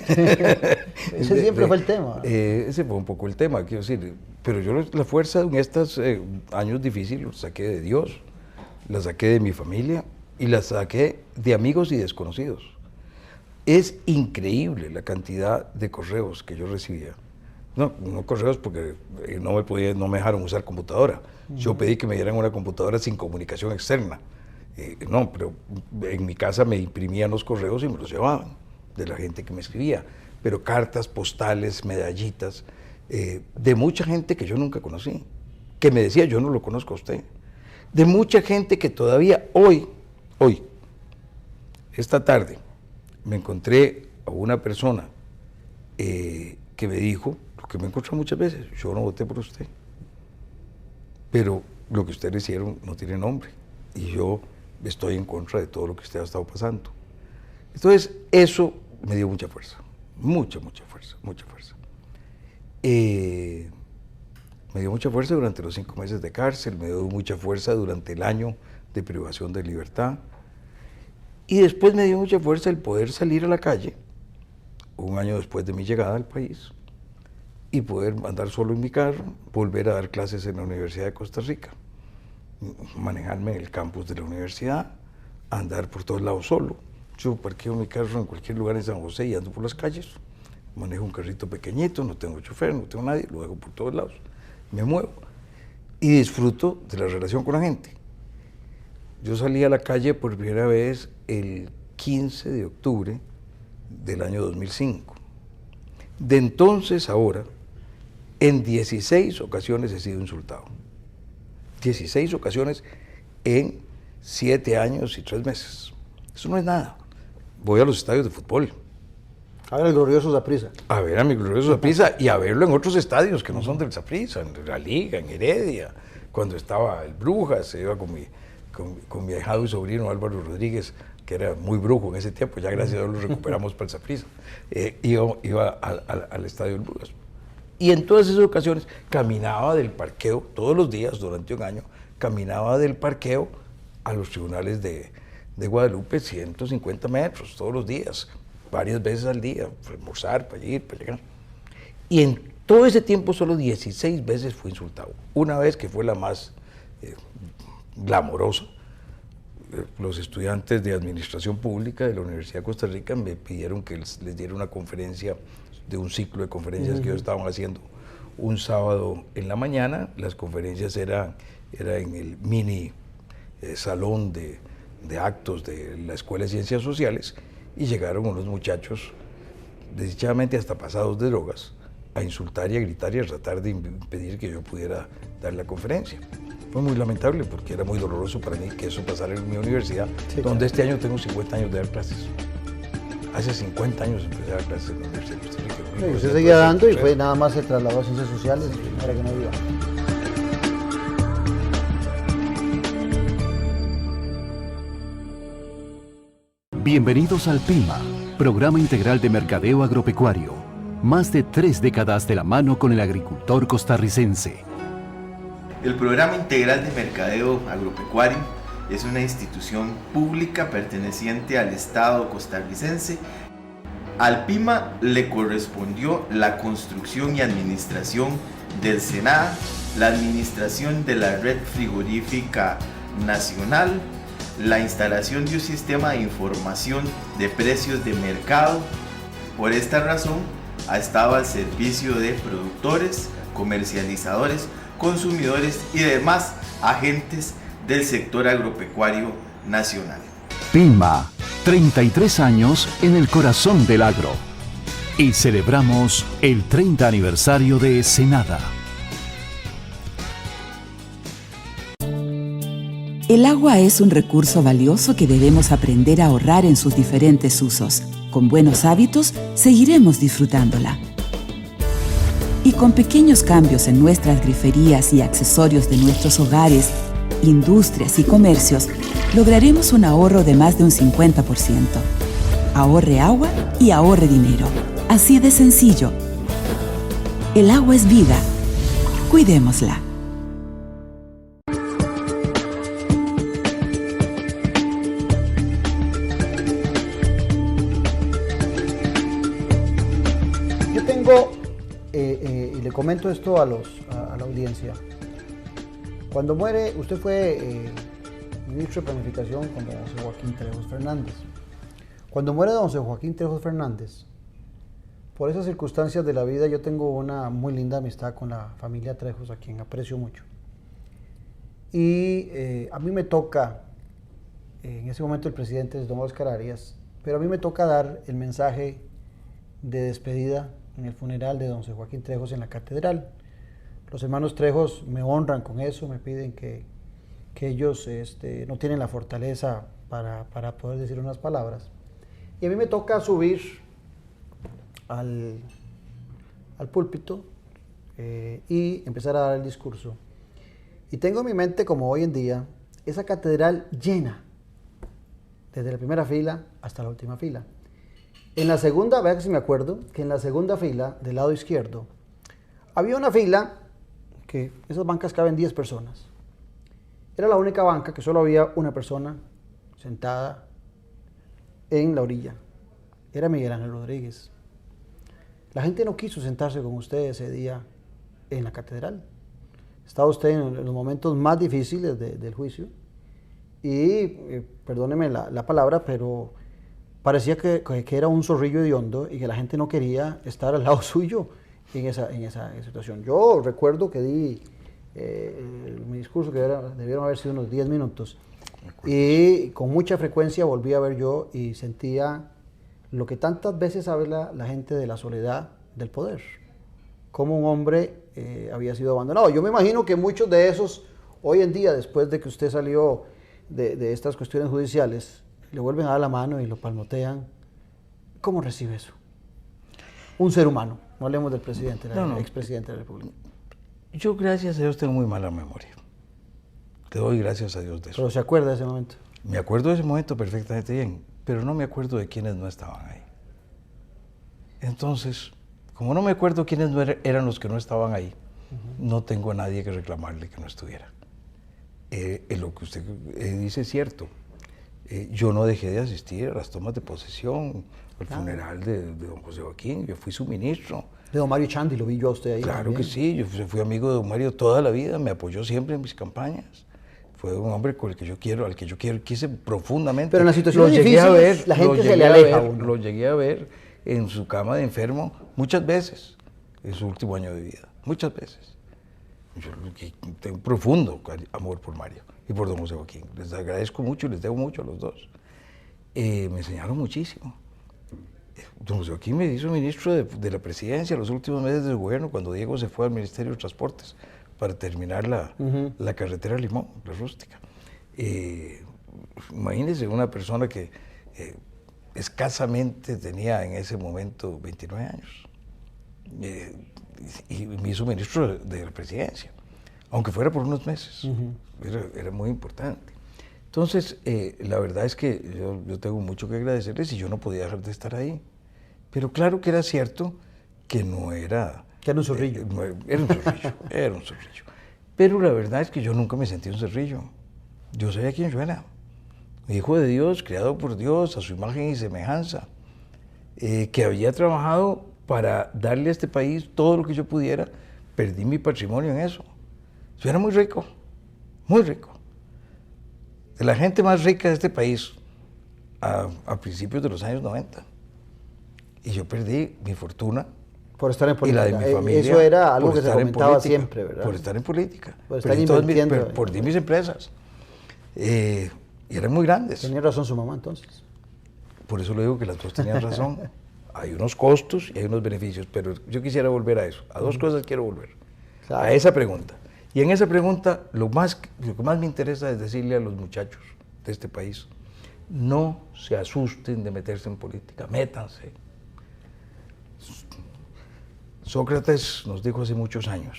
Ese siempre fue el tema. Ese fue un poco el tema, quiero decir. Pero yo la fuerza en estos años difíciles la saqué de Dios, la saqué de mi familia y la saqué de amigos y desconocidos. Es increíble la cantidad de correos que yo recibía. No correos porque no me dejaron usar computadora. Yo pedí que me dieran una computadora sin comunicación externa. No, pero en mi casa me imprimían los correos y me los llevaban de la gente que me escribía. Pero cartas, postales, medallitas, de mucha gente que yo nunca conocí, que me decía, yo no lo conozco a usted. De mucha gente que todavía hoy, esta tarde, me encontré a una persona que me dijo, lo que me encontró muchas veces, yo no voté por usted, pero lo que ustedes hicieron no tiene nombre y yo estoy en contra de todo lo que usted ha estado pasando. Entonces, eso me dio mucha fuerza, mucha fuerza. Me dio mucha fuerza durante los 5 meses de cárcel, me dio mucha fuerza durante el año de privación de libertad y después me dio mucha fuerza el poder salir a la calle, un año después de mi llegada al país, y poder andar solo en mi carro, volver a dar clases en la Universidad de Costa Rica, manejarme en el campus de la universidad, andar por todos lados solo. Yo parqueo mi carro en cualquier lugar en San José y ando por las calles, manejo un carrito pequeñito, no tengo chofer, no tengo nadie, lo hago por todos lados, me muevo y disfruto de la relación con la gente. Yo salí a la calle por primera vez el 15 de octubre del año 2005. De entonces a ahora, en 16 ocasiones he sido insultado. 16 ocasiones en 7 años y 3 meses. Eso no es nada. Voy a los estadios de fútbol. A ver el glorioso Saprissa. A ver a mi glorioso Saprissa y a verlo en otros estadios que no son del Saprissa, en la Liga, en Heredia. Cuando estaba el Brujas, se iba con mi ahijado y sobrino Álvaro Rodríguez, que era muy brujo en ese tiempo, ya gracias a Dios lo recuperamos para el Saprissa. Iba al estadio del Brujas. Y en todas esas ocasiones caminaba del parqueo, todos los días durante un año, caminaba del parqueo a los tribunales de Guadalupe 150 metros, todos los días, varias veces al día, para almorzar, para ir, para llegar. Y en todo ese tiempo solo 16 veces fui insultado. Una vez que fue la más glamorosa, los estudiantes de Administración Pública de la Universidad de Costa Rica me pidieron que les diera una conferencia de un ciclo de conferencias que ellos estaban haciendo un sábado en la mañana. Las conferencias eran en el mini salón de actos de la Escuela de Ciencias Sociales y llegaron unos muchachos, desdichadamente hasta pasados de drogas, a insultar y a gritar y a tratar de impedir que yo pudiera dar la conferencia. Fue muy lamentable porque era muy doloroso para mí que eso pasara en mi universidad, sí, donde este año tengo 50 años de dar clases. Hace 50 años empecé a dar clases en la Universidad de Costa Rica. Sí, usted seguía dando y fue nada más se trasladó a Ciencias Sociales para que no iba. Bienvenidos al PIMA, Programa Integral de Mercadeo Agropecuario. Más de 3 décadas de la mano con el agricultor costarricense. El Programa Integral de Mercadeo Agropecuario es una institución pública perteneciente al Estado costarricense Al PIMA le correspondió la construcción y administración del SENADA, la administración de la red frigorífica nacional, la instalación de un sistema de información de precios de mercado. Por esta razón, ha estado al servicio de productores, comercializadores, consumidores y demás agentes del sector agropecuario nacional. PIMA, 33 años en el corazón del agro. Y celebramos el 30 aniversario de SENADA. El agua es un recurso valioso que debemos aprender a ahorrar en sus diferentes usos. Con buenos hábitos, seguiremos disfrutándola. Y con pequeños cambios en nuestras griferías y accesorios de nuestros hogares, industrias y comercios, lograremos un ahorro de más de un 50%. Ahorre agua y ahorre dinero. Así de sencillo. El agua es vida. Cuidémosla. Yo tengo, y le comento esto a la audiencia, cuando muere, usted fue ministro de Planificación con don José Joaquín Trejos Fernández. Cuando muere don José Joaquín Trejos Fernández, por esas circunstancias de la vida, yo tengo una muy linda amistad con la familia Trejos, a quien aprecio mucho. Y a mí me toca, en ese momento el presidente es don Oscar Arias, pero a mí me toca dar el mensaje de despedida en el funeral de don José Joaquín Trejos en la catedral. Los hermanos Trejos me honran con eso, me piden que ellos no tienen la fortaleza para poder decir unas palabras. Y a mí me toca subir al púlpito y empezar a dar el discurso. Y tengo en mi mente, como hoy en día, esa catedral llena, desde la primera fila hasta la última fila. En la segunda, vea que si me acuerdo, que en la segunda fila, del lado izquierdo, había una fila que esas bancas caben 10 personas. Era la única banca que solo había una persona sentada en la orilla. Era Miguel Ángel Rodríguez. La gente no quiso sentarse con usted ese día en la catedral. Estaba usted en los momentos más difíciles del juicio y, perdóneme la palabra, pero parecía que era un zorrillo hediondo y que la gente no quería estar al lado suyo en esa situación. Yo recuerdo que di mi discurso, que debieron haber sido unos 10 minutos, y con mucha frecuencia volví a ver yo y sentía lo que tantas veces habla la gente de la soledad del poder, cómo un hombre había sido abandonado. Yo me imagino que muchos de esos, hoy en día, después de que usted salió de estas cuestiones judiciales, le vuelven a dar la mano y lo palmotean. ¿Cómo recibe eso? Un ser humano, no hablemos del presidente, del expresidente de la República. Yo, gracias a Dios, tengo muy mala memoria. Te doy gracias a Dios de eso. ¿Pero se acuerda de ese momento? Me acuerdo de ese momento perfectamente bien, pero no me acuerdo de quienes no estaban ahí. Entonces, como no me acuerdo quiénes no eran los que no estaban ahí, no tengo a nadie que reclamarle que no estuviera. Lo que usted dice es cierto. Yo no dejé de asistir a las tomas de posesión, al funeral de don José Joaquín. Yo fui su ministro. De don Mario Chandi, lo vi yo a usted ahí. Claro también. que sí, yo fui amigo de don Mario toda la vida, me apoyó siempre en mis campañas. Fue un hombre con el que yo quiero, al que yo quise profundamente. Pero en la situación difícil, la gente se le aleja a uno. Lo llegué a ver en su cama de enfermo muchas veces, en su último año de vida, muchas veces. Yo tengo un profundo amor por Mario y por don José Joaquín. Les agradezco mucho y les debo mucho a los dos. Me enseñaron muchísimo. Don José Joaquín me hizo ministro de la presidencia los últimos meses del gobierno, cuando Diego se fue al Ministerio de Transportes para terminar la carretera Limón, la rústica. Imagínense una persona que escasamente tenía en ese momento 29 años y me hizo ministro de la presidencia, aunque fuera por unos meses. Era muy importante. Entonces, la verdad es que yo tengo mucho que agradecerles y yo no podía dejar de estar ahí. Pero claro que era cierto que no era... Que era un zorrillo. Era un zorrillo, era un zorrillo. Pero la verdad es que yo nunca me sentí un zorrillo. Yo sabía quién yo era. Hijo de Dios, criado por Dios, a su imagen y semejanza. que había trabajado para darle a este país todo lo que yo pudiera, perdí mi patrimonio en eso. Yo era muy rico, muy rico. De la gente más rica de este país a principios de los años 90. Y yo perdí mi fortuna. Por estar en Y política. la de mi familia. Eso era algo por que se estar en comentaba política, siempre, ¿verdad? Por estar en política. Por estar Perdí todas invirtiendo. perdí mis empresas. Y eran muy grandes. Tenía razón su mamá entonces. Por eso le digo que las dos tenían razón. Hay unos costos y hay unos beneficios, pero yo quisiera volver a eso. A dos cosas quiero volver. Claro. A esa pregunta. Y en esa pregunta, lo que más me interesa es decirle a los muchachos de este país, no se asusten de meterse en política, métanse. Sócrates nos dijo hace muchos años,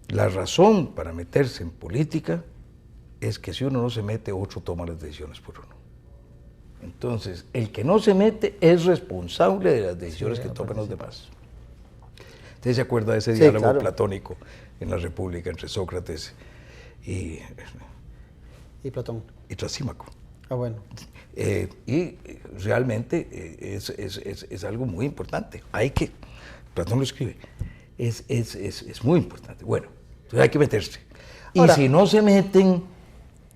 la razón para meterse en política es que si uno no se mete, otro toma las decisiones por uno. Entonces, el que no se mete es responsable de las decisiones que toman los demás. ¿Usted se acuerda de ese diálogo claro. platónico en la República entre Sócrates y Platón. Trasímaco? Ah, bueno. Y realmente es algo muy importante. Platón lo escribe, es muy importante. Bueno, entonces hay que meterse. Ahora, y si no se meten,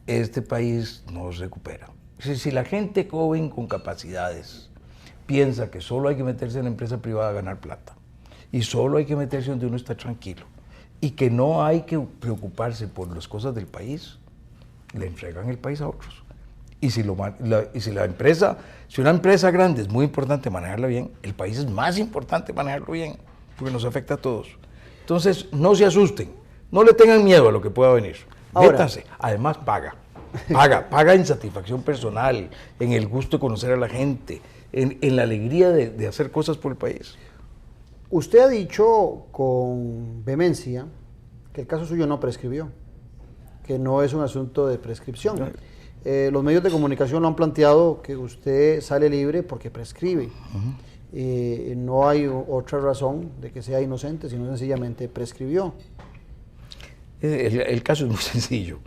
este país no se recupera. Si la gente joven con capacidades piensa que solo hay que meterse en la empresa privada a ganar plata, y solo hay que meterse donde uno está tranquilo, y que no hay que preocuparse por las cosas del país, le entregan el país a otros. Y si una empresa grande es muy importante manejarla bien, el país es más importante manejarlo bien, porque nos afecta a todos. Entonces, no se asusten, no le tengan miedo a lo que pueda venir. Ahora, métanse, además paga en satisfacción personal, en el gusto de conocer a la gente, en la alegría de hacer cosas por el país. Usted ha dicho con vehemencia que el caso suyo no prescribió, que no es un asunto de prescripción. Los medios de comunicación lo han planteado que usted sale libre porque prescribe. No hay otra razón de que sea inocente, sino sencillamente prescribió. El caso es muy sencillo.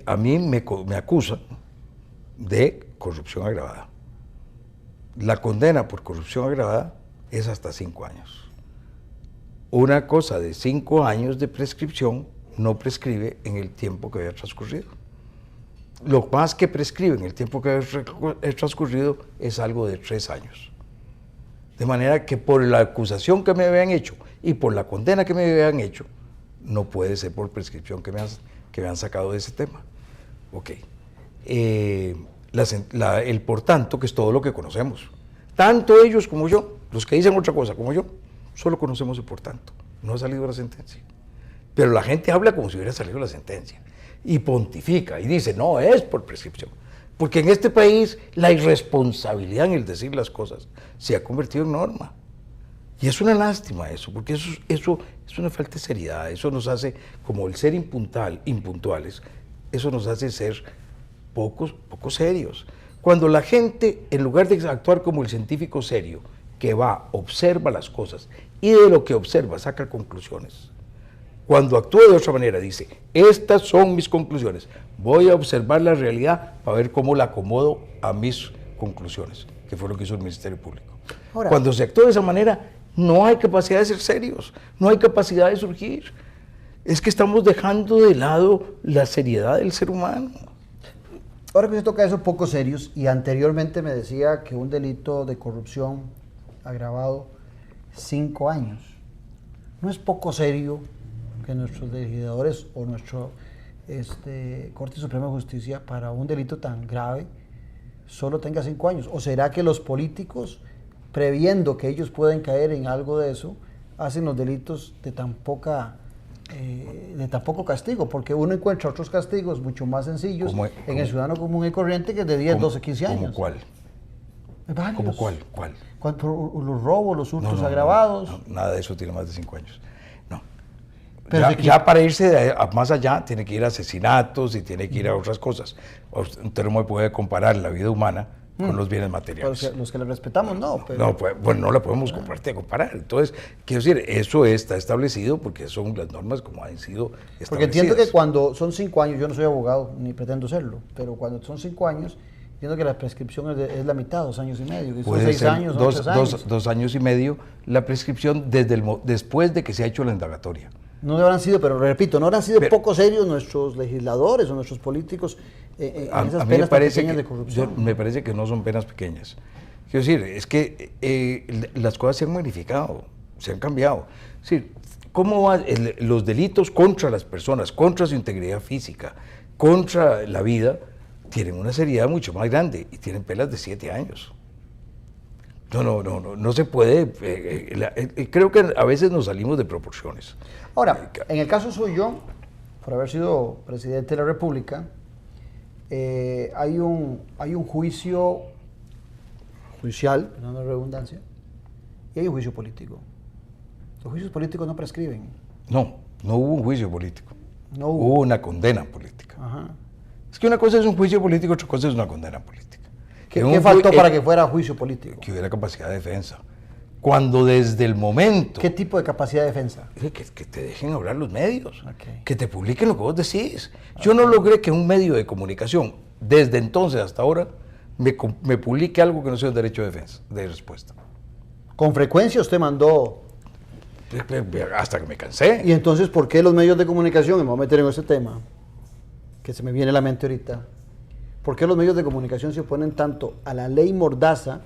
A mí me acusan de corrupción agravada. La condena por corrupción agravada es hasta 5 años. Una cosa de 5 años de prescripción no prescribe en el tiempo que haya transcurrido. Lo más que prescribe en el tiempo que haya transcurrido es algo de 3 años. De manera que por la acusación que me habían hecho y por la condena que me habían hecho, no puede ser por prescripción que me han sacado de ese tema. Ok. El por tanto, que es todo lo que conocemos. Tanto ellos como yo, los que dicen otra cosa como yo, solo conocemos el por tanto. No ha salido la sentencia. Pero la gente habla como si hubiera salido la sentencia. Y pontifica y dice, no, es por prescripción. Porque en este país la irresponsabilidad en el decir las cosas se ha convertido en norma. Y es una lástima eso, porque eso es una falta de seriedad. Eso nos hace, como el ser impuntuales, eso nos hace ser poco serios. Cuando la gente, en lugar de actuar como el científico serio, que va, observa las cosas y de lo que observa saca conclusiones, cuando actúa de otra manera, dice, estas son mis conclusiones, voy a observar la realidad para ver cómo la acomodo a mis conclusiones, que fue lo que hizo el Ministerio Público. Ahora, cuando se actúa de esa manera, no hay capacidad de ser serios, no hay capacidad de surgir. Es que estamos dejando de lado la seriedad del ser humano. ahora que usted toca eso, poco serios, y anteriormente me decía que un delito de corrupción agravado, 5 años. ¿No es poco serio que nuestros legisladores o nuestro Corte Suprema de Justicia para un delito tan grave solo tenga 5 años? ¿O será que los políticos, previendo que ellos pueden caer en algo de eso, hacen los delitos de tan poco castigo? Porque uno encuentra otros castigos mucho más sencillos en el ciudadano común y corriente que es de 10, 12, 15 años. ¿Cómo cuál? Varios. ¿Cómo cuál? Por los robos, los hurtos No, agravados. no, nada de eso tiene más de 5 años. No. Pero Ya para irse más allá, tiene que ir a asesinatos y tiene que ir a otras cosas. Usted no me puede comparar la vida humana con los bienes materiales. Los que le respetamos, no. Pero... No, pues, bueno, no la podemos comparar. Entonces, quiero decir, eso está establecido porque son las normas como han sido establecidas. Porque entiendo que cuando son 5 años, yo no soy abogado ni pretendo serlo, pero cuando son 5 años Entiendo que la prescripción es la mitad, 2 años y medio. Que son Puede 6 ser años, son 3 años. 2 años y medio la prescripción después de que se ha hecho la indagatoria. No habrán sido, pero repito, no habrán sido poco serios nuestros legisladores o nuestros políticos en esas A mí penas tan pequeñas de corrupción. me parece que no son penas pequeñas. Quiero decir, es que las cosas se han modificado, se han cambiado. Es decir, ¿cómo van los delitos contra las personas, contra su integridad física, contra la vida, tienen una seriedad mucho más grande y tienen penas de 7 años? No se puede. Creo que a veces nos salimos de proporciones. Ahora, en el caso suyo, por haber sido presidente de la República, hay un juicio judicial, perdón la redundancia, y hay un juicio político. Los juicios políticos no prescriben. No hubo un juicio político. No hubo una condena política. Ajá. Es que una cosa es un juicio político, otra cosa es una condena política. ¿Qué faltó para que fuera juicio político? Que hubiera capacidad de defensa. Cuando desde el momento... ¿Qué tipo de capacidad de defensa? Que te dejen hablar los medios, Okay. que te publiquen lo que vos decís. Yo no logré que un medio de comunicación, desde entonces hasta ahora, me publique algo que no sea un derecho de defensa, de respuesta. Con frecuencia usted mandó... Hasta que me cansé. Y entonces, ¿por qué los medios de comunicación, y me voy a meter en ese tema, que se me viene a la mente ahorita, ¿por qué los medios de comunicación se oponen tanto a la ley Mordaza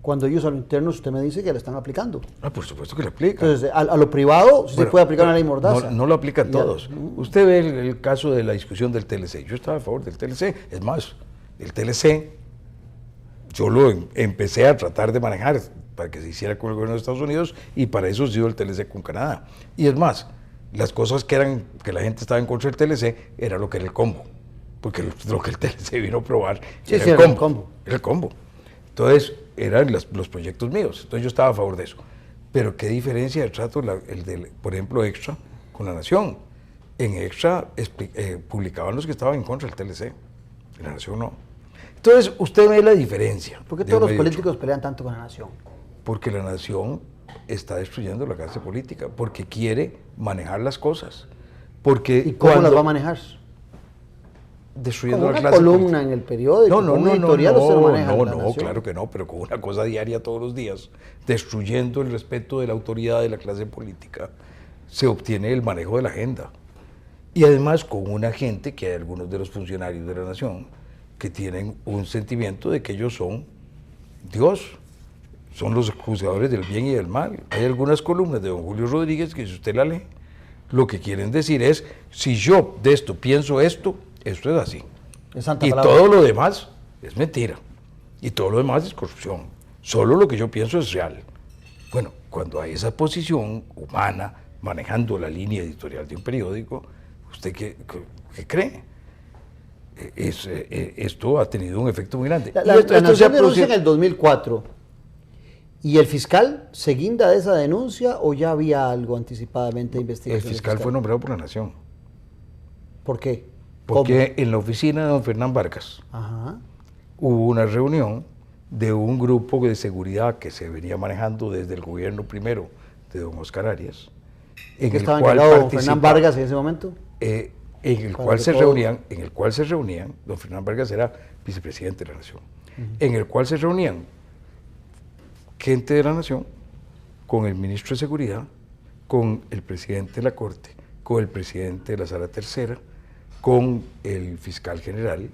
cuando ellos a lo interno usted me dice que la están aplicando? Por supuesto que le aplican. Entonces, a lo privado sí se puede aplicar una ley Mordaza. No lo aplican todos. Usted ve el caso de la discusión del TLC. Yo estaba a favor del TLC. Es más, el TLC yo lo empecé a tratar de manejar para que se hiciera con el gobierno de Estados Unidos y para eso se dio el TLC con Canadá. Y es más, las cosas que la gente estaba en contra del TLC era lo que era el combo. Porque lo que el TLC vino a probar era el combo. Era el combo. Entonces, eran los proyectos míos. Entonces, yo estaba a favor de eso. Pero, ¿qué diferencia de trato por ejemplo, Extra con La Nación? En Extra publicaban los que estaban en contra del TLC. En La Nación no. Entonces, usted ve la diferencia. ¿Por qué todos los políticos pelean tanto con La Nación? Porque La Nación está destruyendo la clase política. Porque quiere manejar las cosas. ¿Y cómo las va a manejar? Destruyendo como la una clase columna política. en el periódico, un editorial, usted lo maneja en La Nación. Claro que no, pero con una cosa diaria todos los días, destruyendo el respeto de la autoridad de la clase política, se obtiene el manejo de la agenda. Y además con una gente, que hay algunos de los funcionarios de La Nación, que tienen un sentimiento de que ellos son Dios, son los juzgadores del bien y del mal. Hay algunas columnas de don Julio Rodríguez que si usted la lee, lo que quieren decir es, si yo de esto pienso esto es así. Y todo lo demás es mentira. Y todo lo demás es corrupción. Solo lo que yo pienso es real. Bueno, cuando hay esa posición humana manejando la línea editorial de un periódico, ¿usted qué cree? Esto ha tenido un efecto muy grande. La Nación denuncia en el 2004. ¿Y el fiscal se guinda de esa denuncia o ya había algo anticipadamente de investigación? El fiscal fue nombrado por La Nación. ¿Por qué? Porque en la oficina de don Fernán Vargas hubo una reunión de un grupo de seguridad que se venía manejando desde el gobierno primero de don Oscar Arias. ¿Qué estaba encargado don Fernán Vargas en ese momento? En el cual se reunían, don Fernán Vargas era vicepresidente de la Nación, en el cual se reunían gente de la Nación con el ministro de Seguridad, con el presidente de la Corte, con el presidente de la Sala Tercera, con el fiscal general,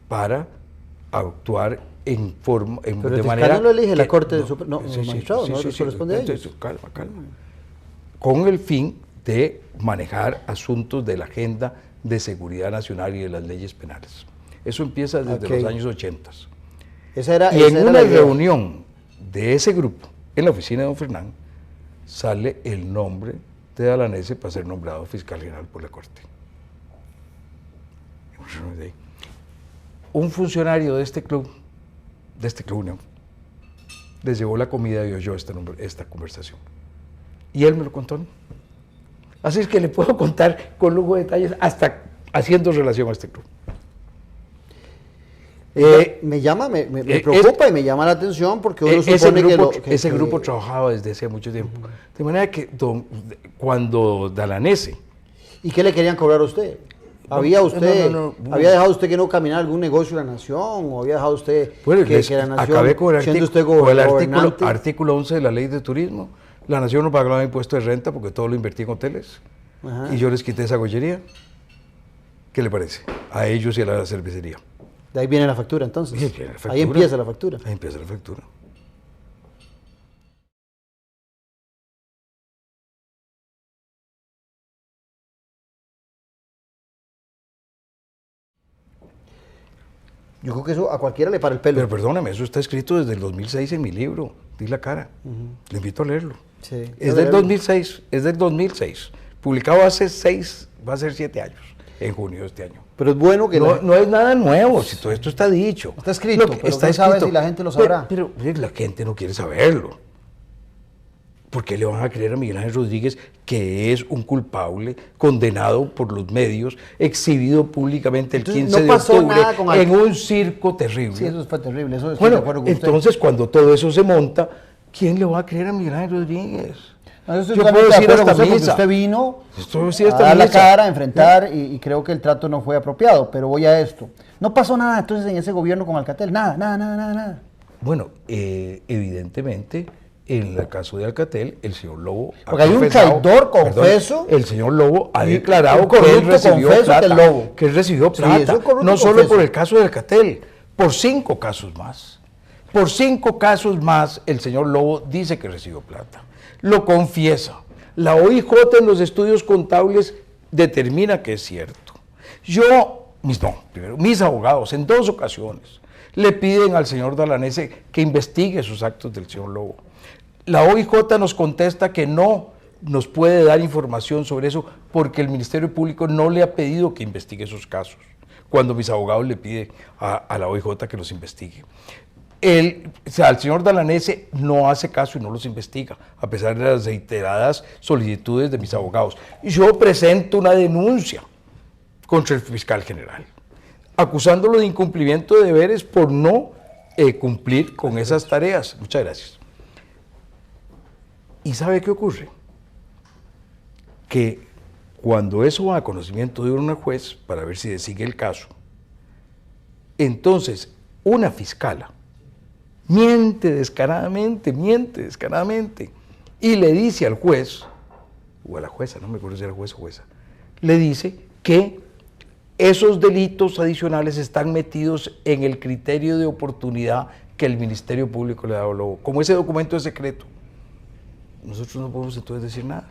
para actuar en forma, pero de manera... ¿Pero no lo elige la Corte de Suprema? No, los magistrados, ¿no? Eso corresponde a ellos. Calma. Con el fin de manejar asuntos de la agenda de seguridad nacional y de las leyes penales. Eso empieza desde los años 80. Y en una reunión de ese grupo, en la oficina de don Fernán, sale el nombre de Dalanese para ser nombrado fiscal general por la Corte. Un funcionario de este club no, les llevó la comida y oyó esta conversación. Y él me lo contó, ¿no? Así es que le puedo contar con lujo de detalles hasta haciendo relación a este club. Me preocupa y me llama la atención porque uno supone que ese grupo trabajaba desde hace mucho tiempo. De manera que cuando Dalanese... ¿Y qué le querían cobrar a usted? ¿Había usted, no. había dejado usted que no caminara algún negocio de la nación? ¿O había dejado usted Bueno, que la nación, acabé con el, siendo usted con el gobernante? artículo 11 de la ley de turismo? La nación no pagaba impuesto de renta porque todo lo invertí en hoteles. Ajá. Y yo les quité esa gollería. ¿Qué le parece? A ellos y a la cervecería. De ahí viene la factura, entonces. Ahí viene la factura. Ahí empieza la factura. Ahí empieza la factura. Yo creo que eso a cualquiera le para el pelo. Pero perdóname, eso está escrito desde el 2006 en mi libro, Di la cara. Le invito a leerlo. Sí, Es del 2006, es del 2006. Publicado hace 6, va a ser 7 años, en junio de este año. Pero es bueno que No es nada nuevo, si todo esto está dicho. Está escrito, pero ¿quién sabe si la gente lo sabrá? Pero la gente no quiere saberlo. ¿Por qué le van a creer a Miguel Ángel Rodríguez que es un culpable, condenado por los medios, exhibido públicamente el Entonces, 15 no de pasó octubre nada con en un circo terrible? Sí, eso fue terrible, eso estoy de Bueno, acuerdo con usted. entonces cuando todo eso se monta, ¿quién le va a creer a Miguel Ángel Rodríguez? No, yo estoy Yo totalmente puedo de decir acuerdo hasta con usted porque misa. usted vino Esto decir a hasta dar la misa. cara, a enfrentar y creo que el trato no fue apropiado, pero voy a esto. No pasó nada entonces en ese gobierno con Alcatel, nada. Bueno, evidentemente, en el caso de Alcatel, el señor Lobo ha Porque hay un confesado- traidor confeso el señor Lobo ha y declarado un que él corrupto recibió confeso plata, que el Lobo. que él recibió Sí, plata, es un corrupto no solo confeso. por el caso de Alcatel, por 5 casos más. Por 5 casos más, el señor Lobo dice que recibió plata. Lo confiesa. La OIJ en los estudios contables determina que es cierto. Mis abogados en 2 ocasiones le piden al señor Dalanese que investigue sus actos del señor Lobo. La OIJ nos contesta que no nos puede dar información sobre eso porque el Ministerio Público no le ha pedido que investigue esos casos, cuando mis abogados le piden a la OIJ que los investigue. El señor Dalanese no hace caso y no los investiga, a pesar de las reiteradas solicitudes de mis abogados. Yo presento una denuncia contra el fiscal general, acusándolo de incumplimiento de deberes por no cumplir con esas tareas. Muchas gracias. ¿Y sabe qué ocurre? Que cuando eso va a conocimiento de una juez, para ver si sigue el caso, entonces una fiscala miente descaradamente, y le dice al juez, o a la jueza, no me acuerdo si era juez o jueza, le dice que esos delitos adicionales están metidos en el criterio de oportunidad que el Ministerio Público le ha dado Lobo. Como ese documento es secreto, nosotros no podemos entonces decir nada.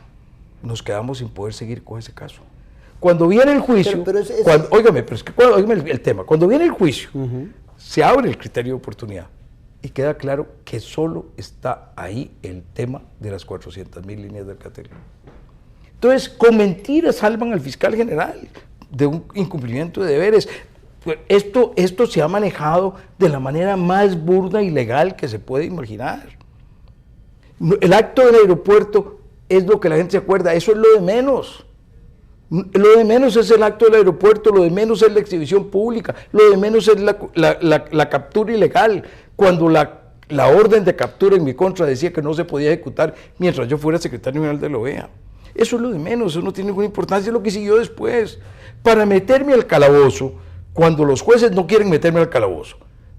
Nos quedamos sin poder seguir con ese caso. Cuando viene el juicio, óigame el tema, cuando viene el juicio, se abre el criterio de oportunidad y queda claro que solo está ahí el tema de las 400,000 líneas del Alcatel. Entonces, con mentiras salvan al fiscal general de un incumplimiento de deberes. Esto se ha manejado de la manera más burda y legal que se puede imaginar. El acto del aeropuerto es lo que la gente se acuerda, eso es lo de menos. Lo de menos es el acto del aeropuerto, lo de menos es la exhibición pública, lo de menos es la captura ilegal, cuando la orden de captura en mi contra decía que no se podía ejecutar mientras yo fuera secretario general de la OEA. Eso es lo de menos, eso no tiene ninguna importancia, es lo que siguió después. Para meterme al calabozo, cuando los jueces no quieren meterme al calabozo,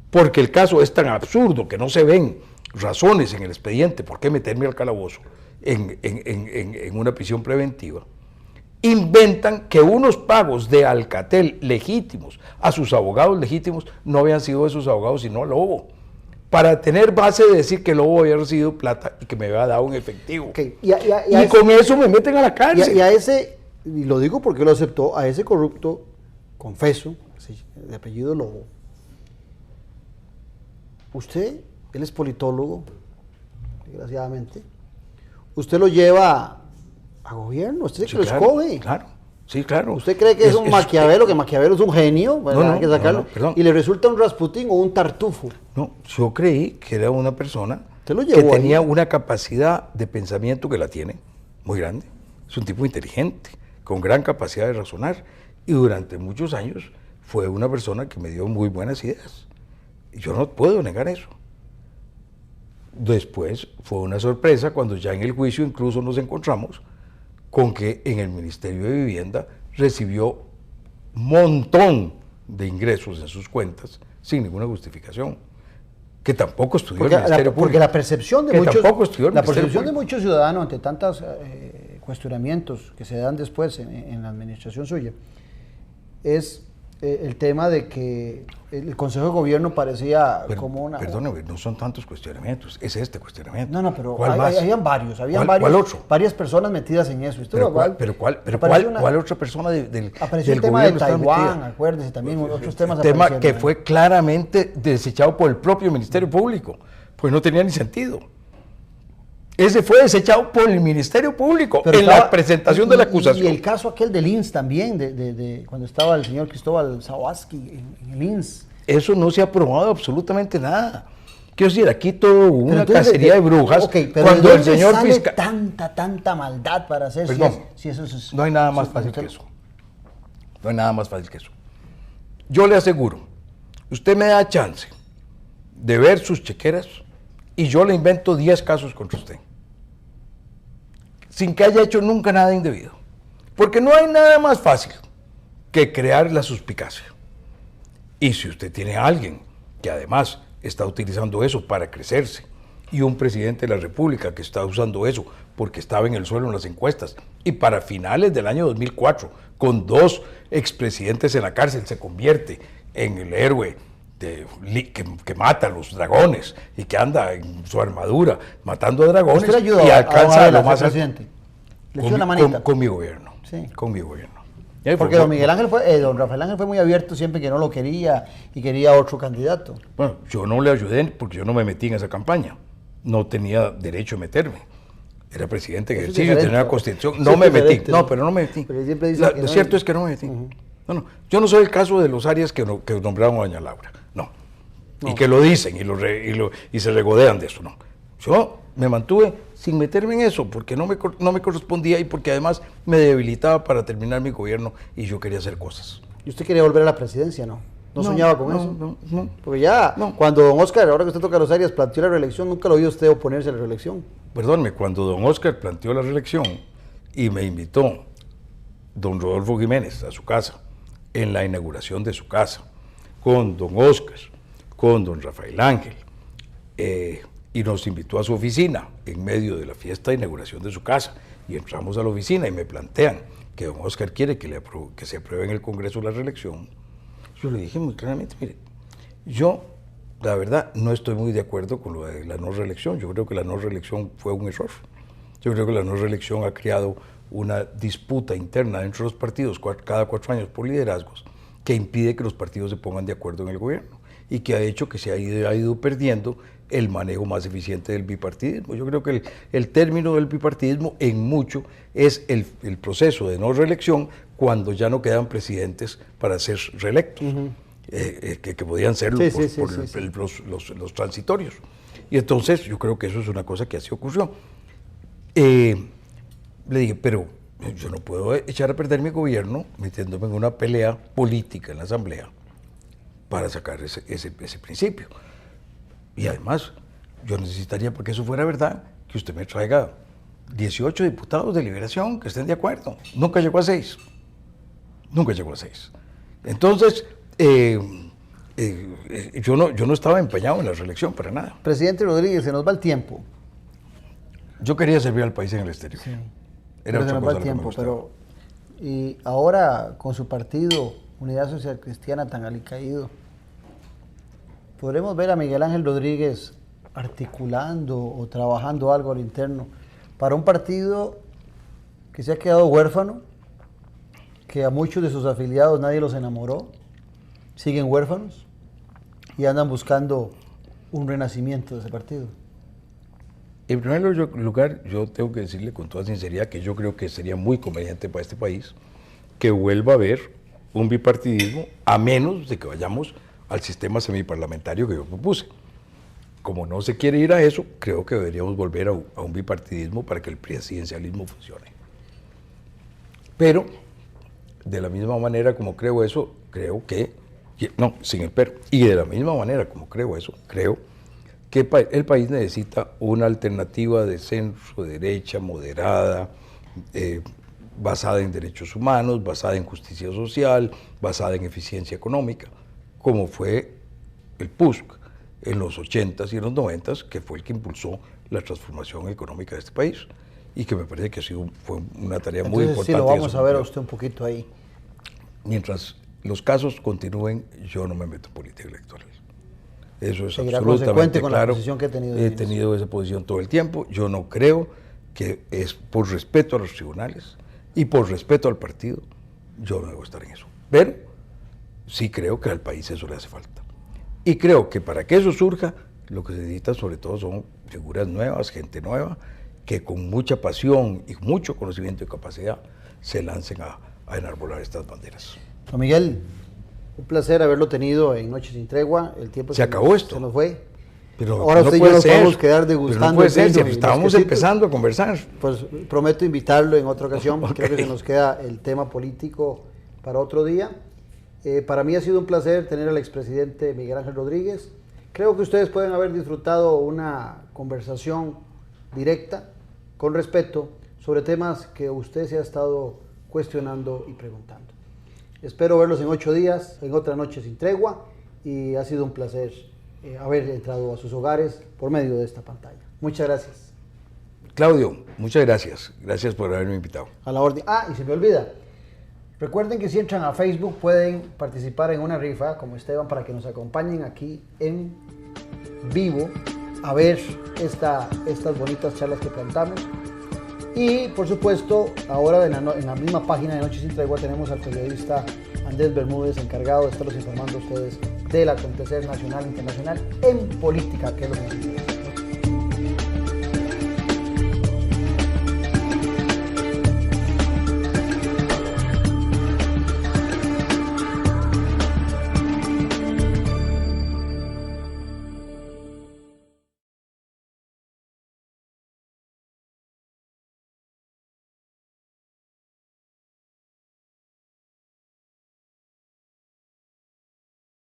porque el caso es tan absurdo que no se ven razones en el expediente por qué meterme al calabozo en una prisión preventiva, inventan que unos pagos de Alcatel legítimos a sus abogados legítimos no habían sido de sus abogados sino a Lobo, para tener base de decir que Lobo había recibido plata y que me había dado un efectivo. Okay. Y con eso me meten a la cárcel. Y a ese, y lo digo porque lo aceptó, a ese corrupto, confeso, de apellido Lobo, usted, él es politólogo, desgraciadamente, usted lo lleva a gobierno, usted Sí, que lo claro, escoge. Claro, sí, claro. ¿Usted cree que es un Maquiavelo, que Maquiavelo es un genio? Bueno, No, hay que sacarlo. perdón. Y le resulta un Rasputín o un Tartufo. No, yo creí que era una persona Usted lo que llevó tenía ahí. una capacidad de pensamiento que la tiene, muy grande. Es un tipo inteligente, con gran capacidad de razonar. Y durante muchos años fue una persona que me dio muy buenas ideas. Y yo no puedo negar eso. Después fue una sorpresa cuando ya en el juicio incluso nos encontramos con que en el Ministerio de Vivienda recibió montón de ingresos en sus cuentas sin ninguna justificación, que tampoco estudió el Ministerio Público. Porque la percepción de que muchos, tampoco estudió el la Ministerio percepción de Público. muchos ciudadanos ante tantos cuestionamientos que se dan después en la administración suya es el tema de que el Consejo de Gobierno parecía como una... Perdóneme, no son tantos cuestionamientos, es este cuestionamiento. No, pero ¿Cuál más? habían varios, ¿Cuál otro? varias personas metidas en eso. ¿Cuál otra persona del apareció el del tema de gobierno estaba Taiwán, metida? acuérdese, también otros temas Tema aparecieron, que fue claramente desechado por el propio Ministerio Público, pues no tenía ni sentido. Ese fue desechado por el Ministerio Público Pero en la presentación de la acusación. Y el caso aquel del INS también, de cuando estaba el señor Cristóbal Zawaski en el INS. Eso no se ha probado absolutamente nada. Quiero decir, aquí todo hubo una entonces, cacería de brujas. Pero cuando ¿de el dónde señor sale fiscal... tanta maldad para hacer Perdón, si eso es... no hay nada más fácil que eso. No hay nada más fácil que eso. Yo le aseguro, usted me da chance de ver sus chequeras y yo le invento 10 casos contra usted. Sin que haya hecho nunca nada indebido. Porque no hay nada más fácil que crear la suspicacia. Y si usted tiene a alguien que además está utilizando eso para crecerse, y un presidente de la República que está usando eso porque estaba en el suelo en las encuestas, y para finales del año 2004, con 2 expresidentes en la cárcel, se convierte en el héroe que mata a los dragones y que anda en su armadura matando a dragones ¿Usted le ayudó y alcanza a lo más alto. presidente? ¿Le echó una manita? Con mi gobierno. Sí. Con mi gobierno. Porque don Miguel Ángel don Rafael Ángel fue muy abierto siempre que no lo quería y quería otro candidato. Bueno, yo no le ayudé porque yo no me metí en esa campaña. No tenía derecho a meterme. Era presidente en ejercicio, tenía una constitución. No me metí. No, pero no me metí. Lo cierto es que no me metí. No, yo no soy el caso de los Arias que nombraron a doña Laura. No. Y que lo dicen y se regodean de eso. No. Yo me mantuve sin meterme en eso porque no me correspondía y porque además me debilitaba para terminar mi gobierno y yo quería hacer cosas. ¿Y usted quería volver a la presidencia, no? ¿No soñaba con eso? No. Porque ya, cuando don Oscar, ahora que usted toca los Arias, planteó la reelección, nunca lo vio usted oponerse a la reelección. Perdónme, cuando don Oscar planteó la reelección y me invitó don Rodolfo Jiménez a su casa, en la inauguración de su casa, con don Oscar, con don Rafael Ángel, y nos invitó a su oficina en medio de la fiesta de inauguración de su casa, y entramos a la oficina y me plantean que don Oscar quiere que se apruebe en el Congreso la reelección. Yo le dije muy claramente, mire, yo la verdad no estoy muy de acuerdo con lo de la no reelección. Yo creo que la no reelección fue un error. Yo creo que la no reelección ha creado una disputa interna dentro de los partidos cada 4 años por liderazgos que impide que los partidos se pongan de acuerdo en el gobierno y que ha hecho que se ha ido perdiendo el manejo más eficiente del bipartidismo. Yo creo que el término del bipartidismo en mucho es el proceso de no reelección cuando ya no quedan presidentes para ser reelectos, que podían serlo los transitorios. Y entonces yo creo que eso es una cosa que así ocurrió. Le dije, pero yo no puedo echar a perder mi gobierno metiéndome en una pelea política en la Asamblea para sacar ese principio. Y además, yo necesitaría, para que eso fuera verdad, que usted me traiga 18 diputados de Liberación que estén de acuerdo. Nunca llegó a 6. Nunca llegó a 6. Entonces, yo no estaba empeñado en la reelección para nada. Presidente Rodríguez, se nos va el tiempo. Yo quería servir al país en el exterior. Sí. Era pero se otra nos va cosa el lo que me tiempo, gustaba. pero y ahora con su partido Unidad Social Cristiana tan alicaído, ¿podremos ver a Miguel Ángel Rodríguez articulando o trabajando algo al interno para un partido que se ha quedado huérfano, que a muchos de sus afiliados nadie los enamoró, siguen huérfanos y andan buscando un renacimiento de ese partido? En primer lugar, yo tengo que decirle con toda sinceridad que yo creo que sería muy conveniente para este país que vuelva a haber un bipartidismo, a menos de que vayamos al sistema semiparlamentario que yo propuse. Como no se quiere ir a eso, creo que deberíamos volver a un bipartidismo para que el presidencialismo funcione. Pero, de la misma manera como creo eso, creo que, no, sin el pero, y de la misma manera como creo eso, creo que el país necesita una alternativa de centro, derecha, moderada, basada en derechos humanos, basada en justicia social, basada en eficiencia económica, como fue el PUSC en los 80s y en los 90s, que fue el que impulsó la transformación económica de este país y que me parece que fue una tarea muy importante. Sí, lo vamos a ver a usted un poquito ahí. Mientras los casos continúen, yo no me meto en política electoral. Eso es Seguirá absolutamente consecuente con claro. la posición que he tenido. He tenido esa posición todo el tiempo. Yo no creo que es por respeto a los tribunales y por respeto al partido, yo no debo estar en eso. Pero sí creo que al país eso le hace falta. Y creo que para que eso surja, lo que se necesita sobre todo son figuras nuevas, gente nueva, que con mucha pasión y mucho conocimiento y capacidad se lancen a enarbolar estas banderas. Don Miguel, un placer haberlo tenido en Noches sin Tregua. El tiempo se acabó esto. Se nos fue. Pero ahora usted y yo nos podemos quedar degustando. No puede ser, si estábamos empezando a conversar. Pues prometo invitarlo en otra ocasión. Okay. Creo que se nos queda el tema político para otro día. Para mí ha sido un placer tener al expresidente Miguel Ángel Rodríguez. Creo que ustedes pueden haber disfrutado una conversación directa, con respeto, sobre temas que usted se ha estado cuestionando y preguntando. Espero verlos en 8 días, en otra Noche sin Tregua, y ha sido un placer haber entrado a sus hogares por medio de esta pantalla. Muchas gracias. Claudio, muchas gracias. Gracias por haberme invitado. A la orden. Y se me olvida. Recuerden que si entran a Facebook pueden participar en una rifa, como Esteban, para que nos acompañen aquí en vivo a ver estas bonitas charlas que plantamos. Y por supuesto, ahora en la misma página de Noche sin Tregua tenemos al periodista Andrés Bermúdez, encargado de estarlos informando a ustedes del acontecer nacional e internacional en política, que es lo que nos interesa.